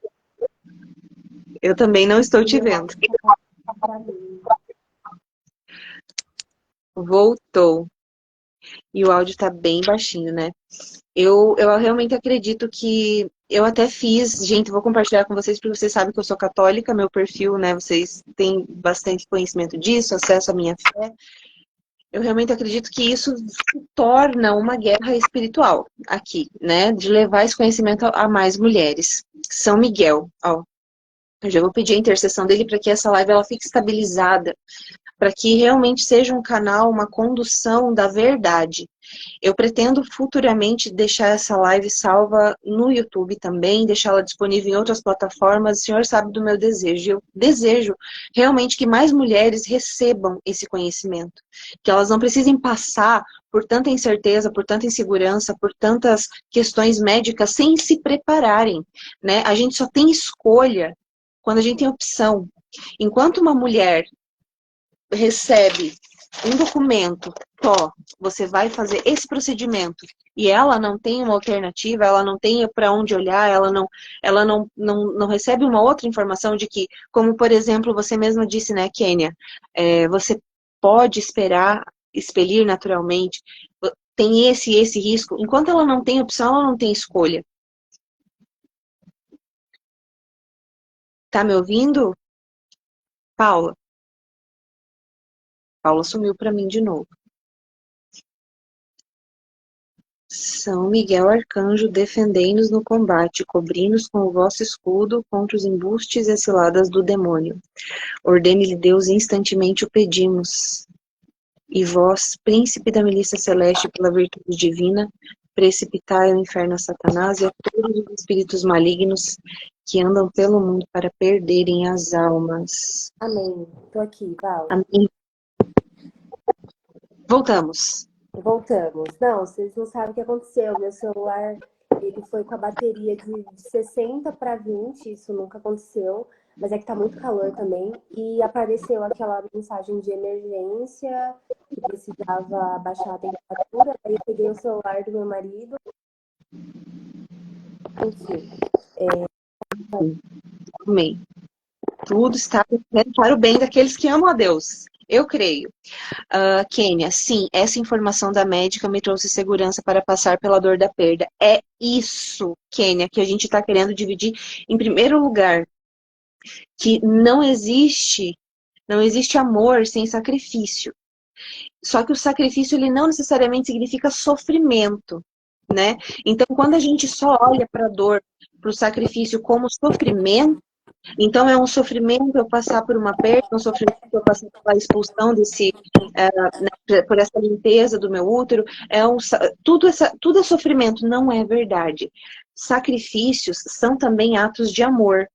Eu também não estou E te meu vendo. áudio tá pra mim. Voltou. E o áudio está bem baixinho, né? Eu realmente acredito que eu até fiz, gente, vou compartilhar com vocês porque vocês sabem que eu sou católica, meu perfil, né? Vocês têm bastante conhecimento disso, acesso à minha fé. Eu realmente acredito que isso se torna uma guerra espiritual aqui, né? De levar esse conhecimento a mais mulheres. São Miguel, ó. Eu já vou pedir a intercessão dele para que essa live ela fique estabilizada, para que realmente seja um canal, uma condução da verdade. Eu pretendo futuramente deixar essa live salva no YouTube também, deixá-la disponível em outras plataformas. O senhor sabe do meu desejo. Eu desejo realmente que mais mulheres recebam esse conhecimento. Que elas não precisem passar por tanta incerteza, por tanta insegurança, por tantas questões médicas sem se prepararem, né? A gente só tem escolha quando a gente tem opção. Enquanto uma mulher recebe um documento, ó, você vai fazer esse procedimento, e ela não tem uma alternativa, ela não tem para onde olhar, ela não recebe uma outra informação de que, como por exemplo, você mesma disse, né, Kênia, você pode esperar expelir naturalmente, tem esse risco. Enquanto ela não tem opção, ela não tem escolha. Tá me ouvindo? Paula? Paula sumiu para mim de novo. São Miguel Arcanjo, defendei-nos no combate, cobri-nos com o vosso escudo contra os embustes e ciladas do demônio. Ordene-lhe Deus, instantemente o pedimos. E vós, príncipe da milícia celeste, pela virtude divina, precipitai ao inferno a Satanás e a todos os espíritos malignos que andam pelo mundo para perderem as almas. Amém. Tô aqui, Val. Amém. Voltamos. Voltamos. Não, vocês não sabem o que aconteceu. Meu celular, ele foi com a bateria de 60 para 20, isso nunca aconteceu, mas é que tá muito calor também. E apareceu aquela mensagem de emergência, que precisava baixar a temperatura. Aí eu peguei o celular do meu marido. Enfim. Amém. Tudo está para o bem daqueles que amam a Deus. Eu creio. Kênia, sim, essa informação da médica me trouxe segurança para passar pela dor da perda. É isso, Kênia, que a gente está querendo dividir. Em primeiro lugar, que não existe amor sem sacrifício. Só que o sacrifício, ele não necessariamente significa sofrimento, né? Então, quando a gente só olha para a dor, para o sacrifício como sofrimento, então é um sofrimento eu passar por uma perda, um sofrimento eu passar pela expulsão por essa limpeza do meu útero, tudo é sofrimento, não é verdade. Sacrifícios são também atos de amor.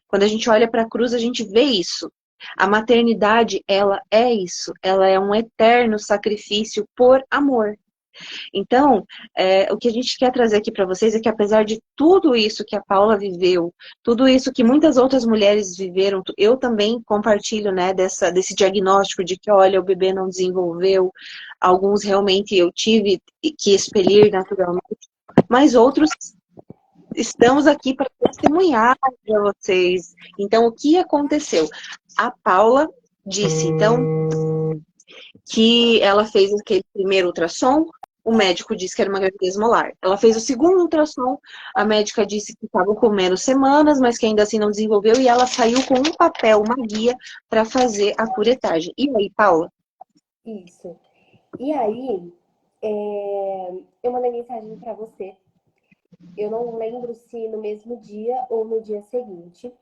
Quando a gente olha para a cruz, a gente vê isso. A maternidade, ela é isso. Ela é um eterno sacrifício por amor. Então, o que a gente quer trazer aqui para vocês é que apesar de tudo isso que a Paula viveu, tudo isso que muitas outras mulheres viveram, eu também compartilho, né, desse diagnóstico de que, olha, o bebê não desenvolveu, alguns realmente eu tive que expelir naturalmente, mas outros estamos aqui para testemunhar para vocês. Então, o que aconteceu? A Paula disse, então, que ela fez aquele primeiro ultrassom, o médico disse que era uma gravidez molar. Ela fez o segundo ultrassom, a médica disse que estava com menos semanas, mas que ainda assim não desenvolveu, e ela saiu com um papel, uma guia, para fazer a curetagem. E aí, Paula? Isso. E aí, eu mandei mensagem para você. Eu não lembro se no mesmo dia ou no dia seguinte.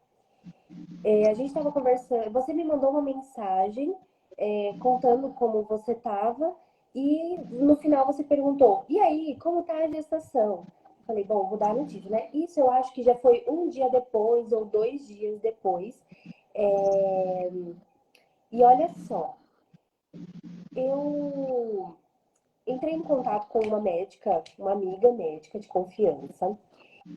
A gente estava conversando, você me mandou uma mensagem contando como você estava e no final você perguntou, e aí, como tá a gestação? Eu falei, bom, vou dar a notícia, né? Isso eu acho que já foi um dia depois ou 2 dias depois. E olha só, eu entrei em contato com uma médica, uma amiga médica de confiança,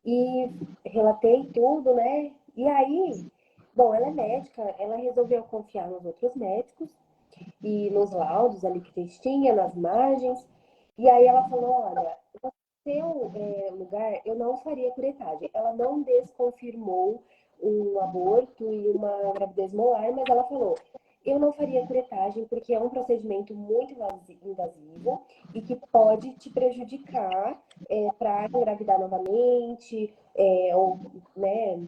e relatei tudo, né? E aí, bom, ela é médica, ela resolveu confiar nos outros médicos e nos laudos ali que eles tinham, nas imagens. E aí ela falou, olha, no seu lugar, eu não faria curetagem. Ela não desconfirmou um aborto e uma gravidez molar, mas ela falou, eu não faria curetagem porque é um procedimento muito invasivo e que pode te prejudicar para engravidar novamente, ou né,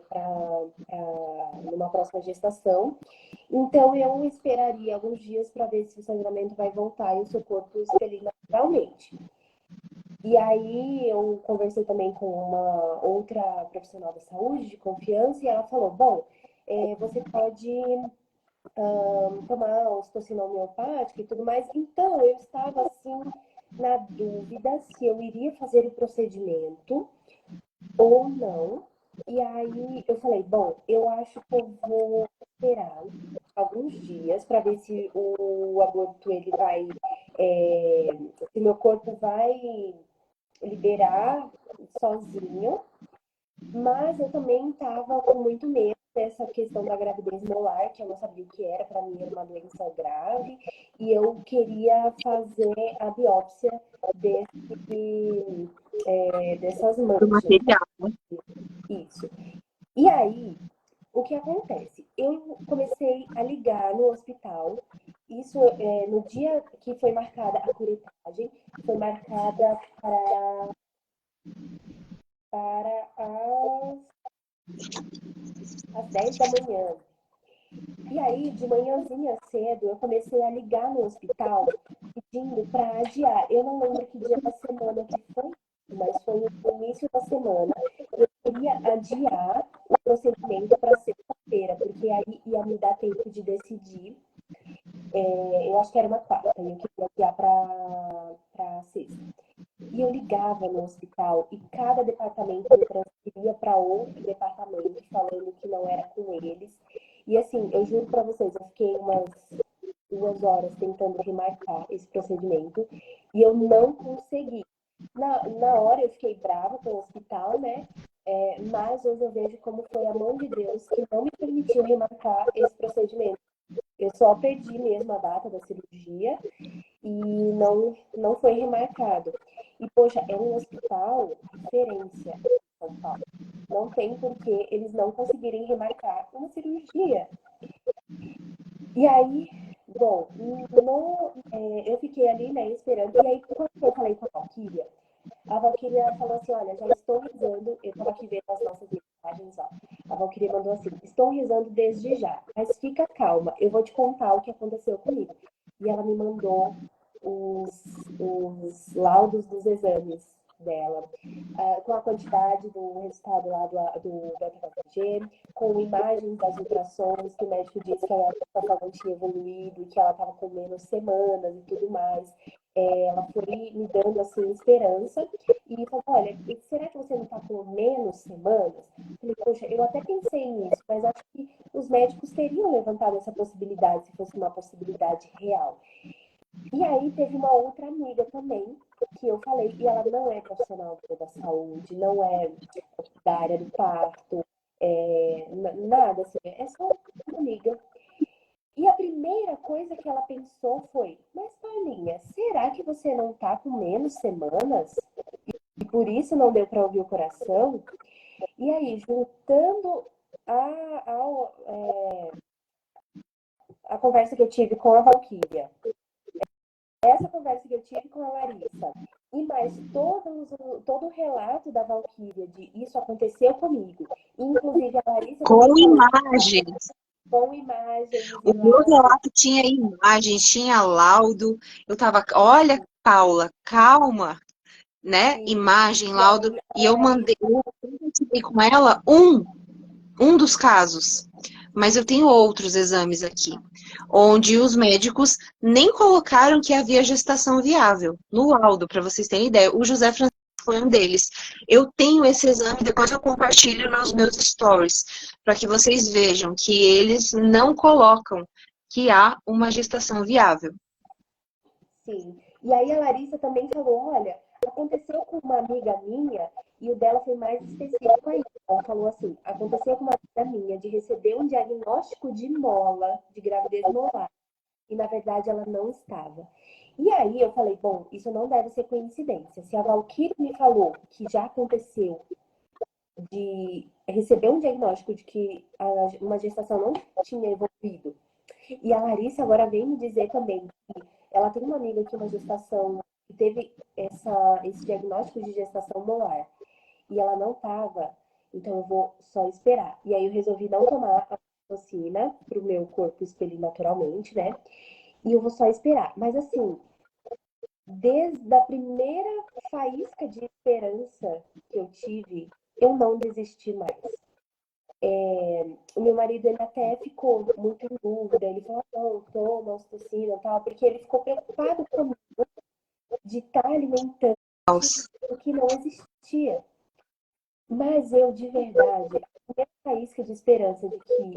para numa próxima gestação. Então, eu esperaria alguns dias para ver se o sangramento vai voltar e o seu corpo expelir naturalmente. E aí, eu conversei também com uma outra profissional da saúde de confiança e ela falou: bom, você pode tomar ocitocina homeopática e tudo mais. Então, eu estava assim na dúvida se eu iria fazer o procedimento ou não. E aí eu falei, bom, eu acho que eu vou esperar alguns dias para ver se o aborto ele vai, se meu corpo vai liberar sozinho, mas eu também estava com muito medo dessa questão da gravidez molar, que eu não sabia o que era, para mim era uma doença grave, e eu queria fazer a biópsia dessas Do manchas. material. Isso. E aí, o que acontece? Eu comecei a ligar no hospital, isso no dia que foi marcada a curetagem, foi marcada para as 10 da manhã. E aí, de manhãzinha cedo, eu comecei a ligar no hospital pedindo para adiar. Eu não lembro que dia da semana que foi, mas foi no início da semana. Eu queria adiar o procedimento para sexta-feira, porque aí ia me dar tempo de decidir. Eu acho que era uma quarta, e eu queria adiar para sexta. E eu ligava no hospital e cada departamento me transferia para outro departamento, falando que não era com eles. E assim, eu juro para vocês, eu fiquei umas 2 horas tentando remarcar esse procedimento e eu não consegui. Na hora eu fiquei brava com o hospital, né? Mas hoje eu vejo como foi a mão de Deus que não me permitiu remarcar esse procedimento. Eu só perdi mesmo a data da cirurgia e não foi remarcado. E, poxa, é um hospital referência em São Paulo. Não tem por que eles não conseguirem remarcar uma cirurgia. E aí, bom, eu fiquei ali, né, esperando. E aí, quando eu falei com a Valquíria falou assim, olha, já estou rezando, eu estava aqui vendo as nossas mensagens, ó. A Valquíria mandou assim, estou rezando desde já, mas fica calma, eu vou te contar o que aconteceu comigo. E ela me mandou os laudos dos exames dela, com a quantidade do resultado lá do beta-HCG, com imagens das ultrassons, que o médico disse que a gestação não tinha evoluído, que ela estava com menos semanas e tudo mais. Ela foi me dando assim esperança e falou, olha, será que você não está com menos semanas? Eu falei, poxa, eu até pensei nisso, mas acho que os médicos teriam levantado essa possibilidade se fosse uma possibilidade real. E aí teve uma outra amiga também que eu falei, e ela não é profissional da saúde, não é da área do parto, nada assim, é só uma amiga. E a primeira coisa que ela pensou foi, mas Paulinha, será que você não tá com menos semanas? E por isso não deu para ouvir o coração? E aí, juntando a conversa que eu tive com a Valquíria, essa conversa que eu tive com a Larissa, e mais todo o relato da Valquíria de isso aconteceu comigo, inclusive a Larissa Com também falou imagens. com imagens O e meu laudos. relato tinha imagens, tinha laudo. Eu tava, olha, Paula, calma, né? E, Imagem, e laudo. aí E a Larissa, eu compartilhei com ela um dos casos. Mas eu tenho outros exames aqui, onde os médicos nem colocaram que havia gestação viável no laudo, para vocês terem ideia. O José Francisco foi um deles. Eu tenho esse exame, depois eu compartilho nos meus stories, para que vocês vejam que eles não colocam que há uma gestação viável. sim. E aí a Larissa também falou, olha, aconteceu com uma amiga minha, e o dela foi mais específico aí. Ela falou assim, aconteceu com uma amiga minha de receber um diagnóstico de mola, de gravidez molar, e na verdade ela não estava. E aí eu falei, bom, isso não deve ser coincidência. Se a Valkyrie me falou que já aconteceu de receber um diagnóstico de que uma gestação não tinha evoluído, e a Larissa agora vem me dizer também que ela tem uma amiga que uma gestação que teve esse diagnóstico de gestação molar e ela não estava, então eu vou só esperar. E aí eu resolvi não tomar a vacina para o meu corpo expelir naturalmente, né? E eu vou só esperar. Mas assim, desde a primeira faísca de esperança que eu tive, eu não desisti mais. O meu marido, ele até ficou muito em dúvida. Ele falou, não, toma ocitocina e tal, porque ele ficou preocupado comigo de estar alimentando o que não existia. Mas eu, de verdade, a minha faísca de esperança de que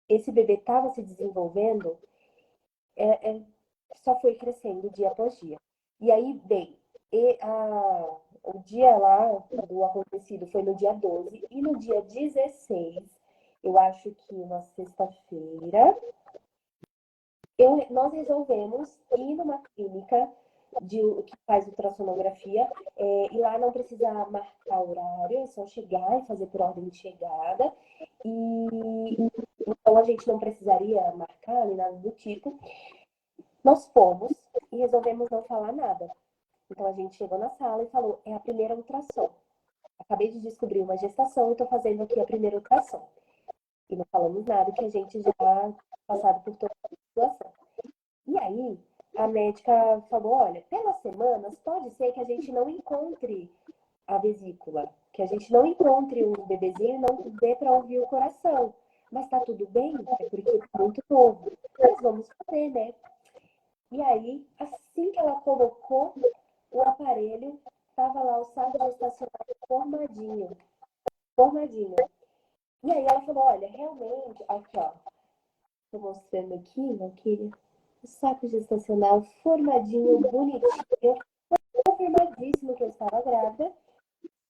esse bebê estava se desenvolvendo só foi crescendo dia após dia. E aí, bem, o dia lá do acontecido foi no dia 12 e no dia 16, eu acho que uma sexta-feira, nós resolvemos ir numa clínica que faz ultrassonografia, e lá não precisa marcar horário, é só chegar e fazer por ordem de chegada. E então a gente não precisaria marcar nem nada do tipo. Nós fomos e resolvemos não falar nada. Então a gente chegou na sala e falou: é a primeira ultrassom. Acabei de descobrir uma gestação e estou fazendo aqui a primeira ultrassom. E não falamos nada que a gente já passado por toda a situação. E aí, a médica falou: olha, pelas semanas, pode ser que a gente não encontre a vesícula, que a gente não encontre um bebezinho e não dê para ouvir o coração. Mas tá tudo bem? É porque tá muito novo. Mas vamos fazer, né? E aí, assim que ela colocou o aparelho, tava lá o saco gestacional formadinho, formadinho. E aí ela falou: olha, realmente, aqui ó, tô mostrando aqui, meu querido, o saco gestacional formadinho, bonitinho, confirmadíssimo que eu estava grávida.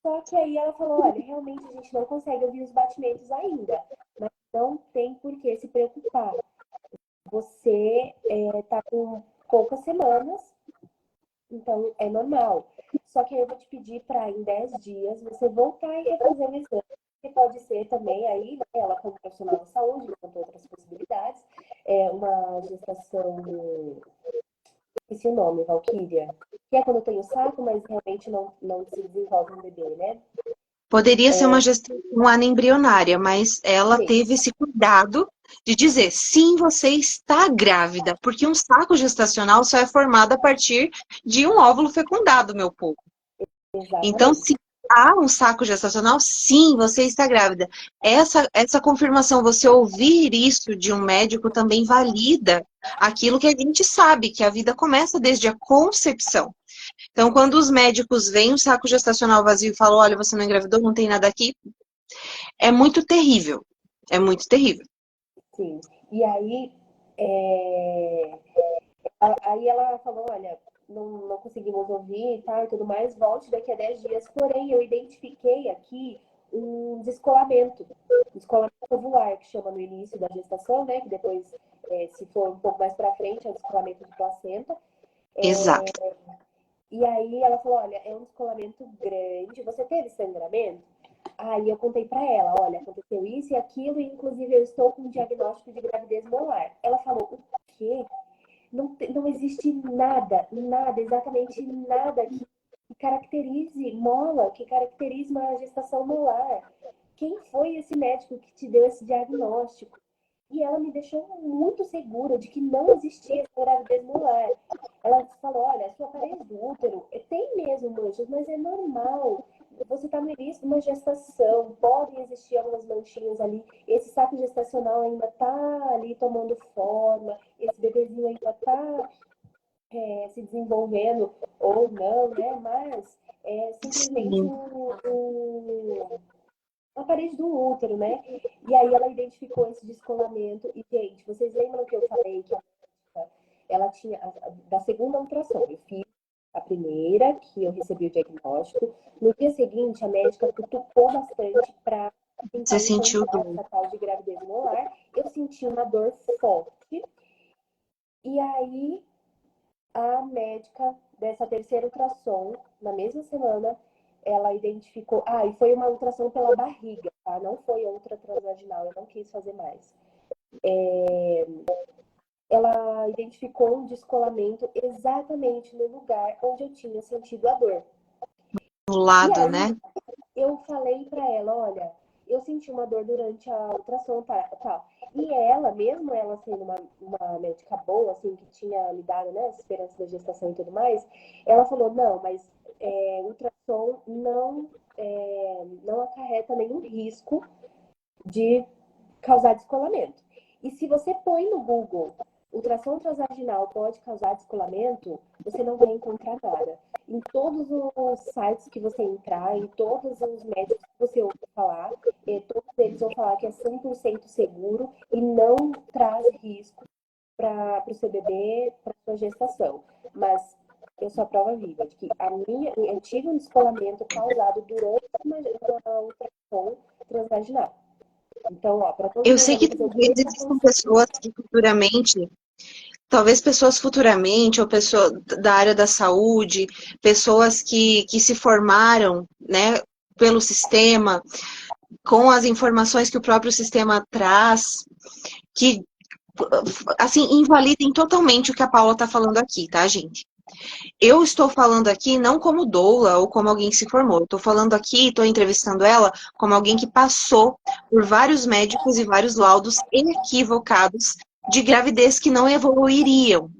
Só que aí ela falou: olha, realmente a gente não consegue ouvir os batimentos ainda, mas não tem por que se preocupar. Você tá com poucas semanas, então é normal. Só que aí eu vou te pedir para em 10 dias você voltar e refazer o exame. Que pode ser também aí, né, ela como profissional da saúde, com outras possibilidades, uma gestação, esqueci o nome, Valquíria, que é quando tem o saco, mas realmente não se desenvolve um bebê, né? Poderia ser uma gestação anembrionária, mas ela teve esse cuidado de dizer, sim, você está grávida, porque um saco gestacional só é formado a partir de um óvulo fecundado, meu povo. Então, Exatamente. se há um saco gestacional, sim, você está grávida. Essa confirmação, você ouvir isso de um médico também valida aquilo que a gente sabe, que a vida começa desde a concepção. Então, quando os médicos veem um saco gestacional vazio e falam, olha, você não engravidou, não tem nada aqui, é muito terrível. É muito terrível. Sim. E aí, aí ela falou, olha, não conseguimos ouvir e tal e tudo mais, volte daqui a 10 dias. Porém, eu identifiquei aqui um descolamento ovular, que chama no início da gestação, né? Que depois, se for um pouco mais para frente, é o descolamento de placenta. Exato. E aí ela falou, olha, é um descolamento grande, você teve sangramento? Aí eu contei para ela, olha, aconteceu isso e aquilo, e inclusive eu estou com um diagnóstico de gravidez molar. Ela falou, o quê? Não existe nada, nada, exatamente nada que caracterize mola, que caracterize uma gestação molar. Quem foi esse médico que te deu esse diagnóstico? E ela me deixou muito segura de que não existia essa gravidez molar. Ela falou, olha, a sua parede do útero tem mesmo manchas, mas é normal. Você está no início de uma gestação, podem existir algumas manchinhas ali. Esse saco gestacional ainda está ali tomando forma, esse bebezinho ainda está se desenvolvendo ou não, né? Mas é simplesmente Sim. a parede do útero, né? E aí ela identificou esse descolamento. E, gente, vocês lembram que eu falei que Ela tinha, da segunda ultrassom, eu fiz a primeira, que eu recebi o diagnóstico. No dia seguinte, a médica cutucou bastante para Você tentar sentiu encontrar dor. essa tal de gravidez molar. Eu senti uma dor forte. E aí, a médica dessa terceira ultrassom, na mesma semana, ela identificou. Ah, e foi uma ultrassom pela barriga, tá? Não foi outra transvaginal, eu não quis fazer mais. Ela identificou um descolamento exatamente no lugar onde eu tinha sentido a dor. No E lado, aí, né? eu falei para ela, olha, eu senti uma dor durante a ultrassom, tá. E ela, mesmo ela sendo uma médica boa, assim, que tinha me dado, né, esperança da gestação e tudo mais, ela falou, não, mas ultrassom não acarreta nenhum risco de causar descolamento. E se você põe no Google ultrassom transvaginal pode causar descolamento, você não vai encontrar nada. Em todos os sites que você entrar, em todos os médicos que você ouve falar, todos eles vão falar que é 100% seguro e não traz risco para o seu bebê, para sua gestação. Mas eu sou a prova viva de que eu tive um descolamento causado durante uma ultrassom transvaginal. Então, ó, para todos os Eu meus sei que amigos, eu talvez sempre existam aconselho. pessoas que futuramente, talvez pessoas futuramente, ou pessoas da área da saúde, pessoas que se formaram, né, pelo sistema, com as informações que o próprio sistema traz, que, assim, invalidem totalmente o que a Paula está falando aqui, tá, gente? Eu estou falando aqui não como doula ou como alguém que se formou. Eu estou falando aqui, estou entrevistando ela como alguém que passou por vários médicos e vários laudos equivocados de gravidez que não evoluiriam.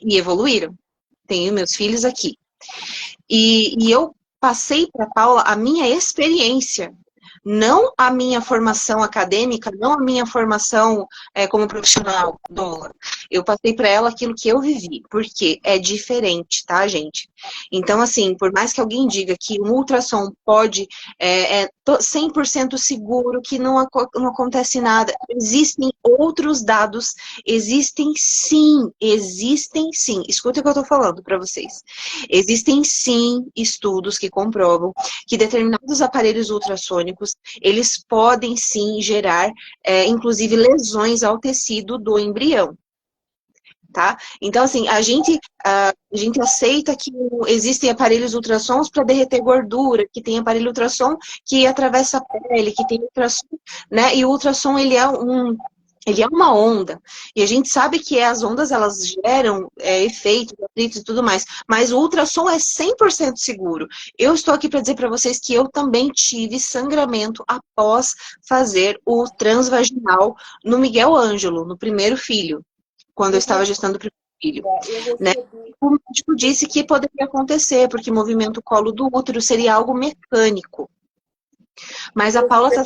E evoluíram. Tenho meus filhos aqui. E eu passei para Paula a minha experiência, não a minha formação acadêmica, não a minha formação como profissional doula. Eu passei para ela aquilo que eu vivi, porque é diferente, tá, gente? Então, assim, por mais que alguém diga que um ultrassom pode 100% seguro, que não acontece nada, existem outros dados, existem sim. Escuta o que eu tô falando para vocês. Existem sim estudos que comprovam que determinados aparelhos ultrassônicos, eles podem sim gerar, inclusive, lesões ao tecido do embrião. Tá? Então, assim, a gente aceita que existem aparelhos ultrassons para derreter gordura, que tem aparelho ultrassom que atravessa a pele, que tem ultrassom, né? E o ultrassom, ele é uma onda, e a gente sabe que as ondas, elas geram efeitos, atritos e tudo mais, mas o ultrassom é 100% seguro. Eu estou aqui para dizer para vocês que eu também tive sangramento após fazer o transvaginal no Miguel Ângelo, no primeiro filho, quando eu estava gestando o primeiro filho, Eu né? recebi. O médico disse que poderia acontecer, porque movimento colo do útero seria algo mecânico. Mas a Eu, Paula está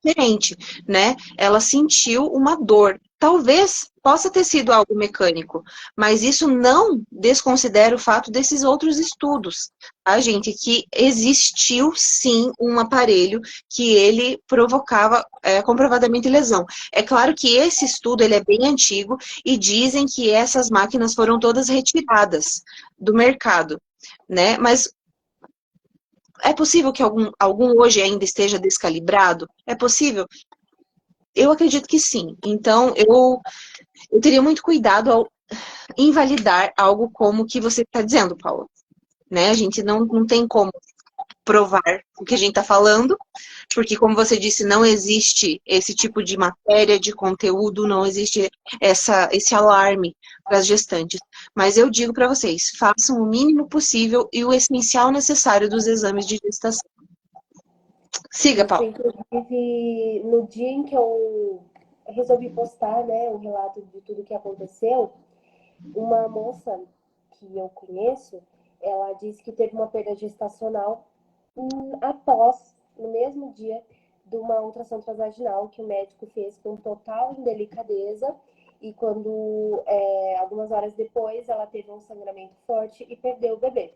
diferente, né? Ela sentiu uma dor. Talvez possa ter sido algo mecânico, mas isso não desconsidera o fato desses outros estudos, tá, gente? Que existiu sim um aparelho que ele provocava comprovadamente lesão. É claro que esse estudo ele é bem antigo e dizem que essas máquinas foram todas retiradas do mercado, né? Mas é possível que algum hoje ainda esteja descalibrado? É possível? Eu acredito que sim. Então, eu teria muito cuidado ao invalidar algo como o que você está dizendo, Paula. Né? A gente não tem como provar o que a gente está falando, porque, como você disse, não existe esse tipo de matéria, de conteúdo, não existe esse alarme para as gestantes. Mas eu digo para vocês, façam o mínimo possível e o essencial necessário dos exames de gestação. Siga, Isso, Paula. inclusive, no dia em que eu resolvi postar, né, o relato de tudo que aconteceu, uma moça que eu conheço, ela disse que teve uma perda gestacional após, no mesmo dia, de uma ultrassom transvaginal que o médico fez com total indelicadeza e quando, algumas horas depois, ela teve um sangramento forte e perdeu o bebê.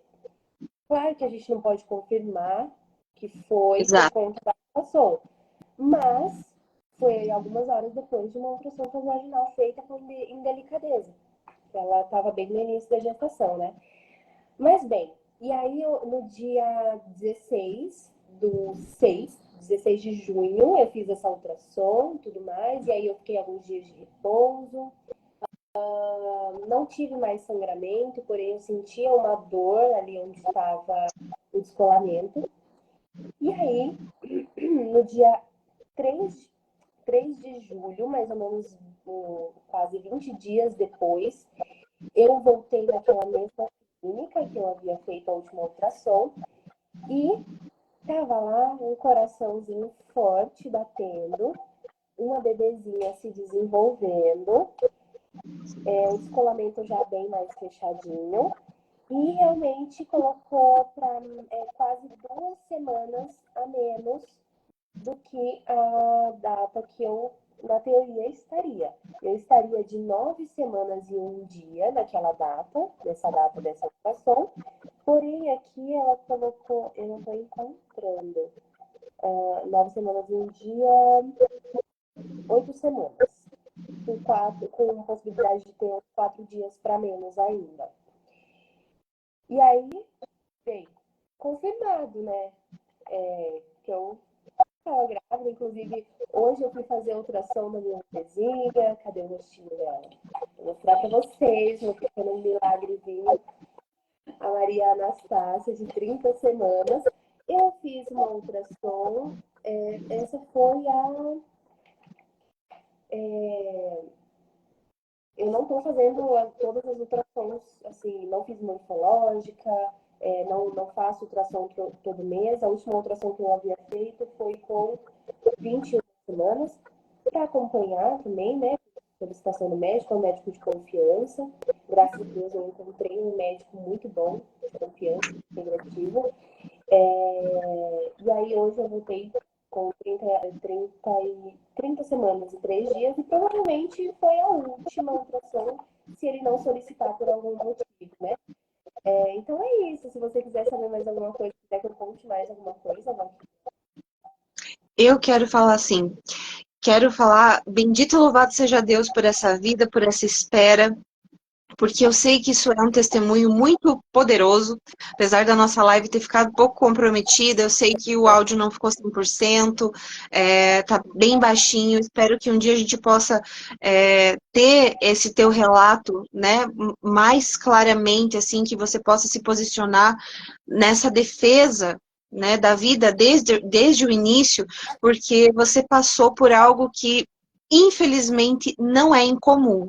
Claro que a gente não pode confirmar que foi por Exato. conta da ultrassom, mas foi algumas horas depois de uma ultrassom transvaginal feita com indelicadeza. Ela estava bem no início da gestação, né? Mas bem, e aí no dia 16 de junho, eu fiz essa ultrassom e tudo mais, e aí eu fiquei alguns dias de repouso. Não tive mais sangramento, porém eu sentia uma dor ali onde estava o descolamento. E aí, no dia 3 de julho, mais ou menos quase 20 dias depois, eu voltei naquela mesma clínica que eu havia feito a última ultrassom e tava lá um coraçãozinho forte batendo, uma bebezinha se desenvolvendo, o descolamento já bem mais fechadinho e realmente colocou para quase 2 semanas a menos do que a data que eu, na teoria, estaria. Eu estaria de 9 semanas e um dia naquela data, dessa ultrassom, porém aqui ela colocou, eu não estou encontrando, 9 semanas e um dia, 8 semanas, com possibilidade de ter uns 4 dias para menos ainda. E aí, bem, confirmado, né, que eu estava grávida, inclusive hoje eu fui fazer a ultrassom da minha bebezinha, cadê o rostinho dela? Vou mostrar para vocês, meu pequeno milagrezinho, a Maria Anastácia, de 30 semanas. Eu fiz uma ultrassom, essa foi eu não estou fazendo todas as ultrassons, assim, não fiz morfológica, não faço ultrassom todo mês. A última ultrassom que eu havia feito foi com 21 semanas, para acompanhar também, né? Solicitação do médico, é um médico de confiança. Graças a Deus eu encontrei um médico muito bom, de confiança, integrativo. E aí hoje eu voltei com 30 semanas e 3 dias e provavelmente foi a última ultrassom se ele não solicitar por algum motivo, né? Então é isso. Se você quiser saber mais alguma coisa, quiser que eu conte mais alguma coisa, vai. Eu quero falar assim, quero falar, bendito e louvado seja Deus por essa vida, por essa espera, porque eu sei que isso é um testemunho muito poderoso, apesar da nossa live ter ficado pouco comprometida, eu sei que o áudio não ficou 100%, tá bem baixinho, espero que um dia a gente possa ter esse teu relato, né, mais claramente, assim, que você possa se posicionar nessa defesa, né, da vida desde o início, porque você passou por algo que, infelizmente, não é incomum.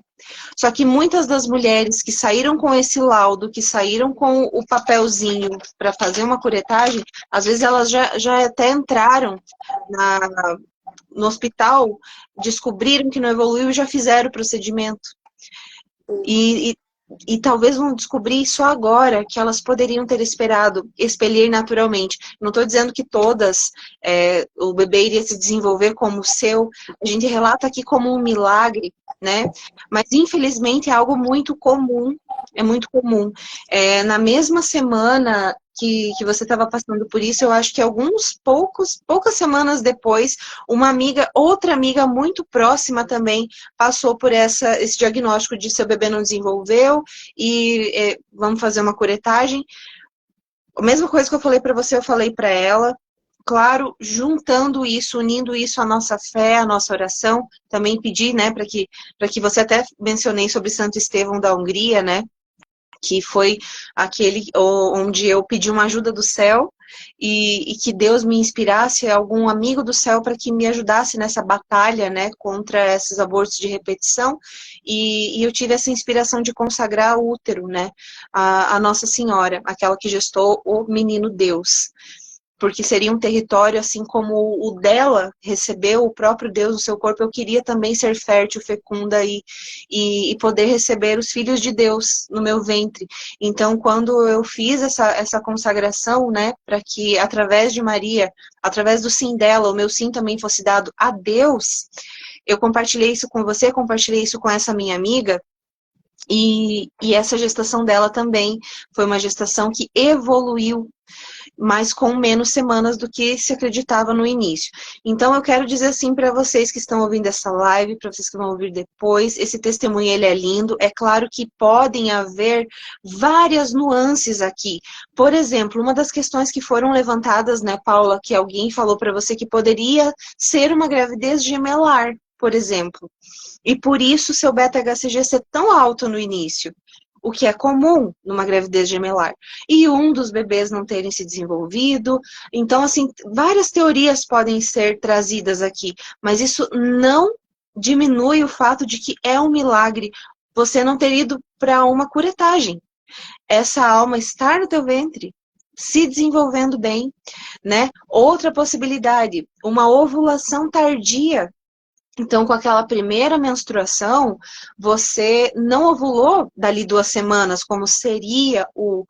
Só que muitas das mulheres que saíram com esse laudo, que saíram com o papelzinho para fazer uma curetagem, às vezes elas já até entraram no hospital, descobriram que não evoluiu e já fizeram o procedimento. E talvez vão descobrir só agora que elas poderiam ter esperado expelir naturalmente. Não estou dizendo que todas o bebê iria se desenvolver como o seu. A gente relata aqui como um milagre, né? Mas infelizmente é algo muito comum. É muito comum. Na mesma semana que você estava passando por isso, eu acho que poucas semanas depois, outra amiga muito próxima também passou por esse diagnóstico de seu bebê não desenvolveu e vamos fazer uma curetagem. A mesma coisa que eu falei para você, eu falei para ela. Claro, juntando isso, unindo isso à nossa fé, à nossa oração, também pedi, né, para que você até mencionei sobre Santo Estevão da Hungria, né, que foi aquele onde eu pedi uma ajuda do céu e que Deus me inspirasse, algum amigo do céu, para que me ajudasse nessa batalha, né, contra esses abortos de repetição, e eu tive essa inspiração de consagrar o útero, né, a Nossa Senhora, aquela que gestou o menino Deus. Porque seria um território, assim como o dela recebeu o próprio Deus no seu corpo, eu queria também ser fértil, fecunda e poder receber os filhos de Deus no meu ventre. Então, quando eu fiz essa consagração, né, para que através de Maria, através do sim dela, o meu sim também fosse dado a Deus, eu compartilhei isso com você, compartilhei isso com essa minha amiga, e essa gestação dela também foi uma gestação que evoluiu. mas com menos semanas do que se acreditava no início. Então, eu quero dizer assim para vocês que estão ouvindo essa live, para vocês que vão ouvir depois, esse testemunho, ele é lindo. É claro que podem haver várias nuances aqui. Por exemplo, uma das questões que foram levantadas, né, Paula, que alguém falou para você que poderia ser uma gravidez gemelar, por exemplo. E por isso seu beta-HCG ser tão alto no início, o que é comum numa gravidez gemelar. E um dos bebês não terem se desenvolvido. Então, assim, várias teorias podem ser trazidas aqui, mas isso não diminui o fato de que é um milagre você não ter ido para uma curetagem. Essa alma estar no teu ventre, se desenvolvendo bem, né? Outra possibilidade, uma ovulação tardia. Então, com aquela primeira menstruação, você não ovulou dali 2 semanas, como seria o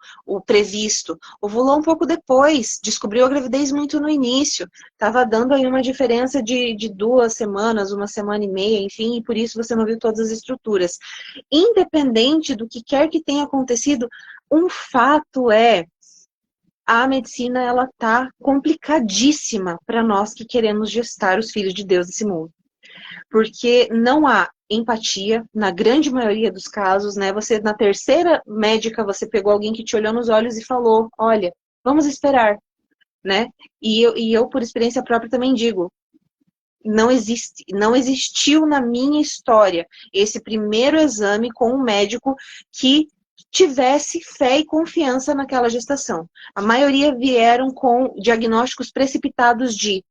previsto. Ovulou um pouco depois, descobriu a gravidez muito no início. Estava dando aí uma diferença de 2 semanas, 1 semana e meia, enfim, e por isso você não viu todas as estruturas. Independente do que quer que tenha acontecido, um fato é, a medicina ela está complicadíssima para nós que queremos gestar os filhos de Deus nesse mundo. Porque não há empatia, na grande maioria dos casos, né? Você, na terceira médica, você pegou alguém que te olhou nos olhos e falou, olha, vamos esperar, né? E eu, por experiência própria, também digo, não existiu na minha história esse primeiro exame com um médico que tivesse fé e confiança naquela gestação. A maioria vieram com diagnósticos precipitados de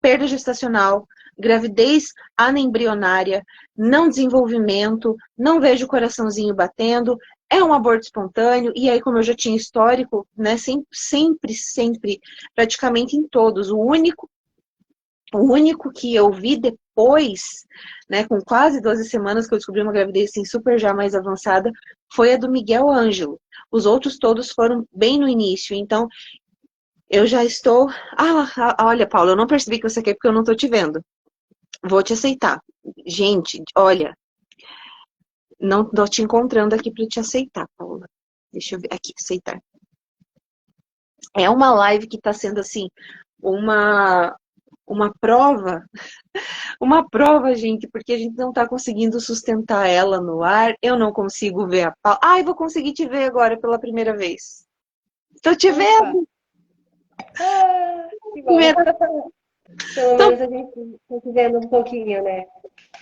perda gestacional, gravidez anembrionária, não desenvolvimento, não vejo o coraçãozinho batendo, é um aborto espontâneo, e aí, como eu já tinha histórico, né, sempre, praticamente em todos, o único que eu vi depois, né, com quase 12 semanas que eu descobri uma gravidez assim, super já mais avançada, foi a do Miguel Ângelo. Os outros todos foram bem no início, então eu já estou... olha, Paula, eu não percebi que você quer porque eu não estou te vendo. Vou te aceitar. Gente, olha, não tô te encontrando aqui para te aceitar, Paula. Deixa eu ver aqui, aceitar. É uma live que está sendo assim, uma, uma prova, gente, porque a gente não está conseguindo sustentar ela no ar. Eu não consigo ver a Paula. Ai, vou conseguir te ver agora pela primeira vez. Tô te vendo! Que bom. Pelo menos a gente está se vendo um pouquinho, né?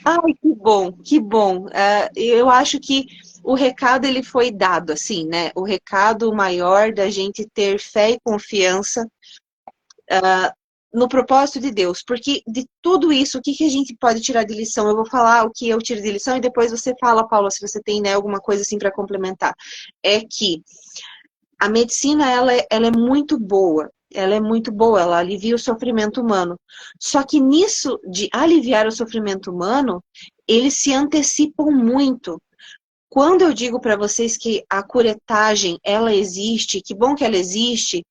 Ai, que bom, que bom. Eu acho que o recado ele foi dado, assim, né? O recado maior da gente ter fé e confiança no propósito de Deus. Porque de tudo isso, o que a gente pode tirar de lição? Eu vou falar o que eu tiro de lição e depois você fala, Paula, se você tem, né, alguma coisa assim para complementar. É que a medicina, ela é muito boa. Ela é muito boa, ela alivia o sofrimento humano. Só que nisso de aliviar o sofrimento humano, eles se antecipam muito. Quando eu digo para vocês que a curetagem, ela existe, que bom que ela existe,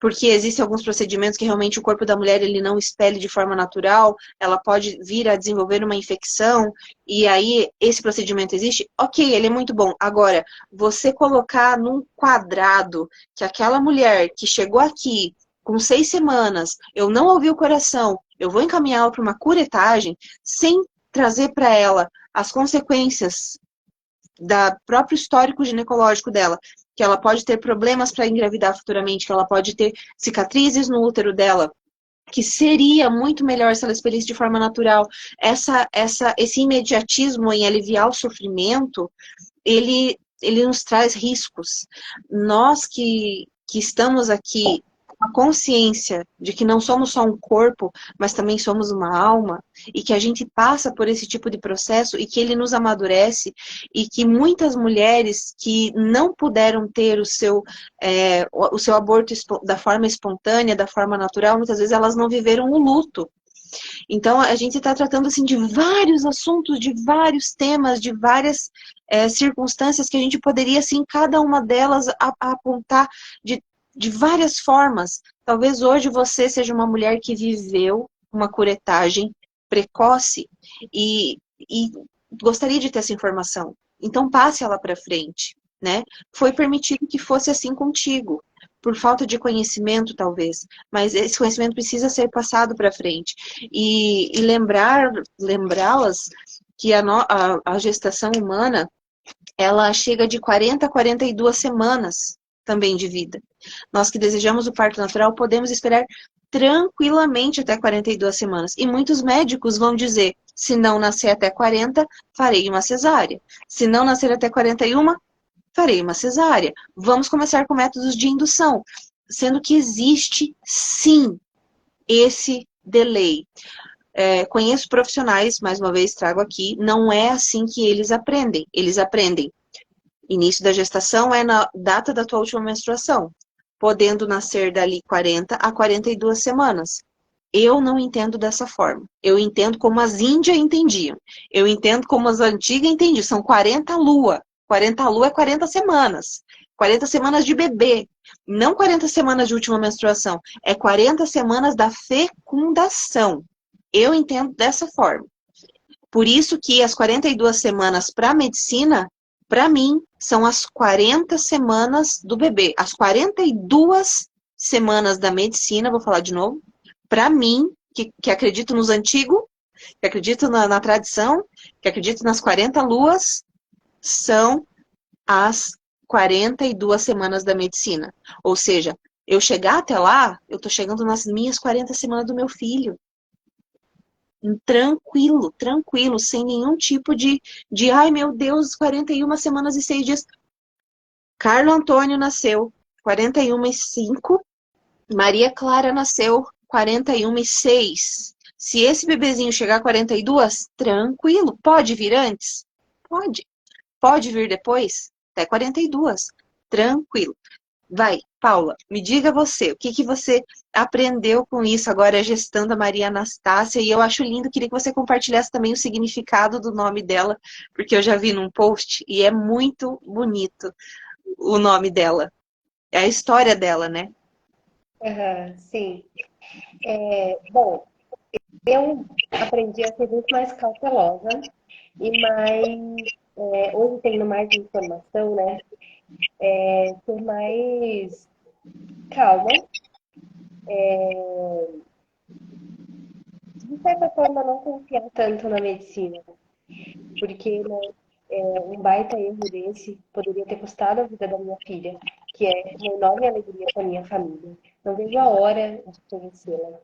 porque existem alguns procedimentos que realmente o corpo da mulher ele não expele de forma natural, ela pode vir a desenvolver uma infecção, e aí esse procedimento existe, ok, ele é muito bom. Agora, você colocar num quadrado que aquela mulher que chegou aqui com 6 semanas, eu não ouvi o coração, eu vou encaminhá-la para uma curetagem, sem trazer para ela as consequências da próprio histórico ginecológico dela, que ela pode ter problemas para engravidar futuramente, que ela pode ter cicatrizes no útero dela, que seria muito melhor se ela expelisse de forma natural. Esse imediatismo em aliviar o sofrimento, ele nos traz riscos. Nós que estamos aqui com a consciência de que não somos só um corpo, mas também somos uma alma, e que a gente passa por esse tipo de processo e que ele nos amadurece, e que muitas mulheres que não puderam ter o seu aborto da forma espontânea, da forma natural, muitas vezes elas não viveram o luto. Então, a gente está tratando assim, de vários assuntos, de vários temas, de várias circunstâncias que a gente poderia, assim, cada uma delas apontar de várias formas. Talvez hoje você seja uma mulher que viveu uma curetagem precoce e gostaria de ter essa informação. Então, passe ela para frente, né? Foi permitido que fosse assim contigo. por falta de conhecimento, talvez, mas esse conhecimento precisa ser passado para frente. E lembrá-las que a gestação humana, ela chega de 40 a 42 semanas também de vida. Nós que desejamos o parto natural podemos esperar tranquilamente até 42 semanas. E muitos médicos vão dizer, se não nascer até 40, farei uma cesárea. Se não nascer até 41, farei uma cesárea. Vamos começar com métodos de indução, sendo que existe, sim, esse delay. Conheço profissionais, mais uma vez trago aqui, não é assim que eles aprendem. Eles aprendem, início da gestação é na data da tua última menstruação, podendo nascer dali 40 a 42 semanas. Eu não entendo dessa forma. Eu entendo como as índias entendiam. Eu entendo como as antigas entendiam. São 40 lua. 40 lua é 40 semanas. 40 semanas de bebê. Não 40 semanas de última menstruação. É 40 semanas da fecundação. Eu entendo dessa forma. Por isso que as 42 semanas para a medicina, para mim, são as 40 semanas do bebê. As 42 semanas da medicina, vou falar de novo, para mim, que acredito nos antigos, que acredito na tradição, que acredito nas 40 luas, são as 42 semanas da medicina. Ou seja, eu chegar até lá, eu tô chegando nas minhas 40 semanas do meu filho. Tranquilo, tranquilo, sem nenhum tipo de ai meu Deus, 41 semanas e 6 dias. Carlo Antônio nasceu 41 e 5, Maria Clara nasceu 41 e 6. Se esse bebezinho chegar a 42, tranquilo. Pode vir antes? Pode. Pode vir depois? Até 42. Tranquilo. Vai, Paula, me diga você, o que você aprendeu com isso agora gestando a Maria Anastácia? E eu acho lindo, queria que você compartilhasse também o significado do nome dela, porque eu já vi num post e é muito bonito o nome dela. É a história dela, né? Sim. Bom, eu aprendi a ser muito mais cautelosa e hoje tendo mais informação, né? Ser mais calma, de certa forma não confiar tanto na medicina, porque né, um baita erro desse poderia ter custado a vida da minha filha, que é uma enorme alegria para minha família. Não vejo a hora de conhecê-la.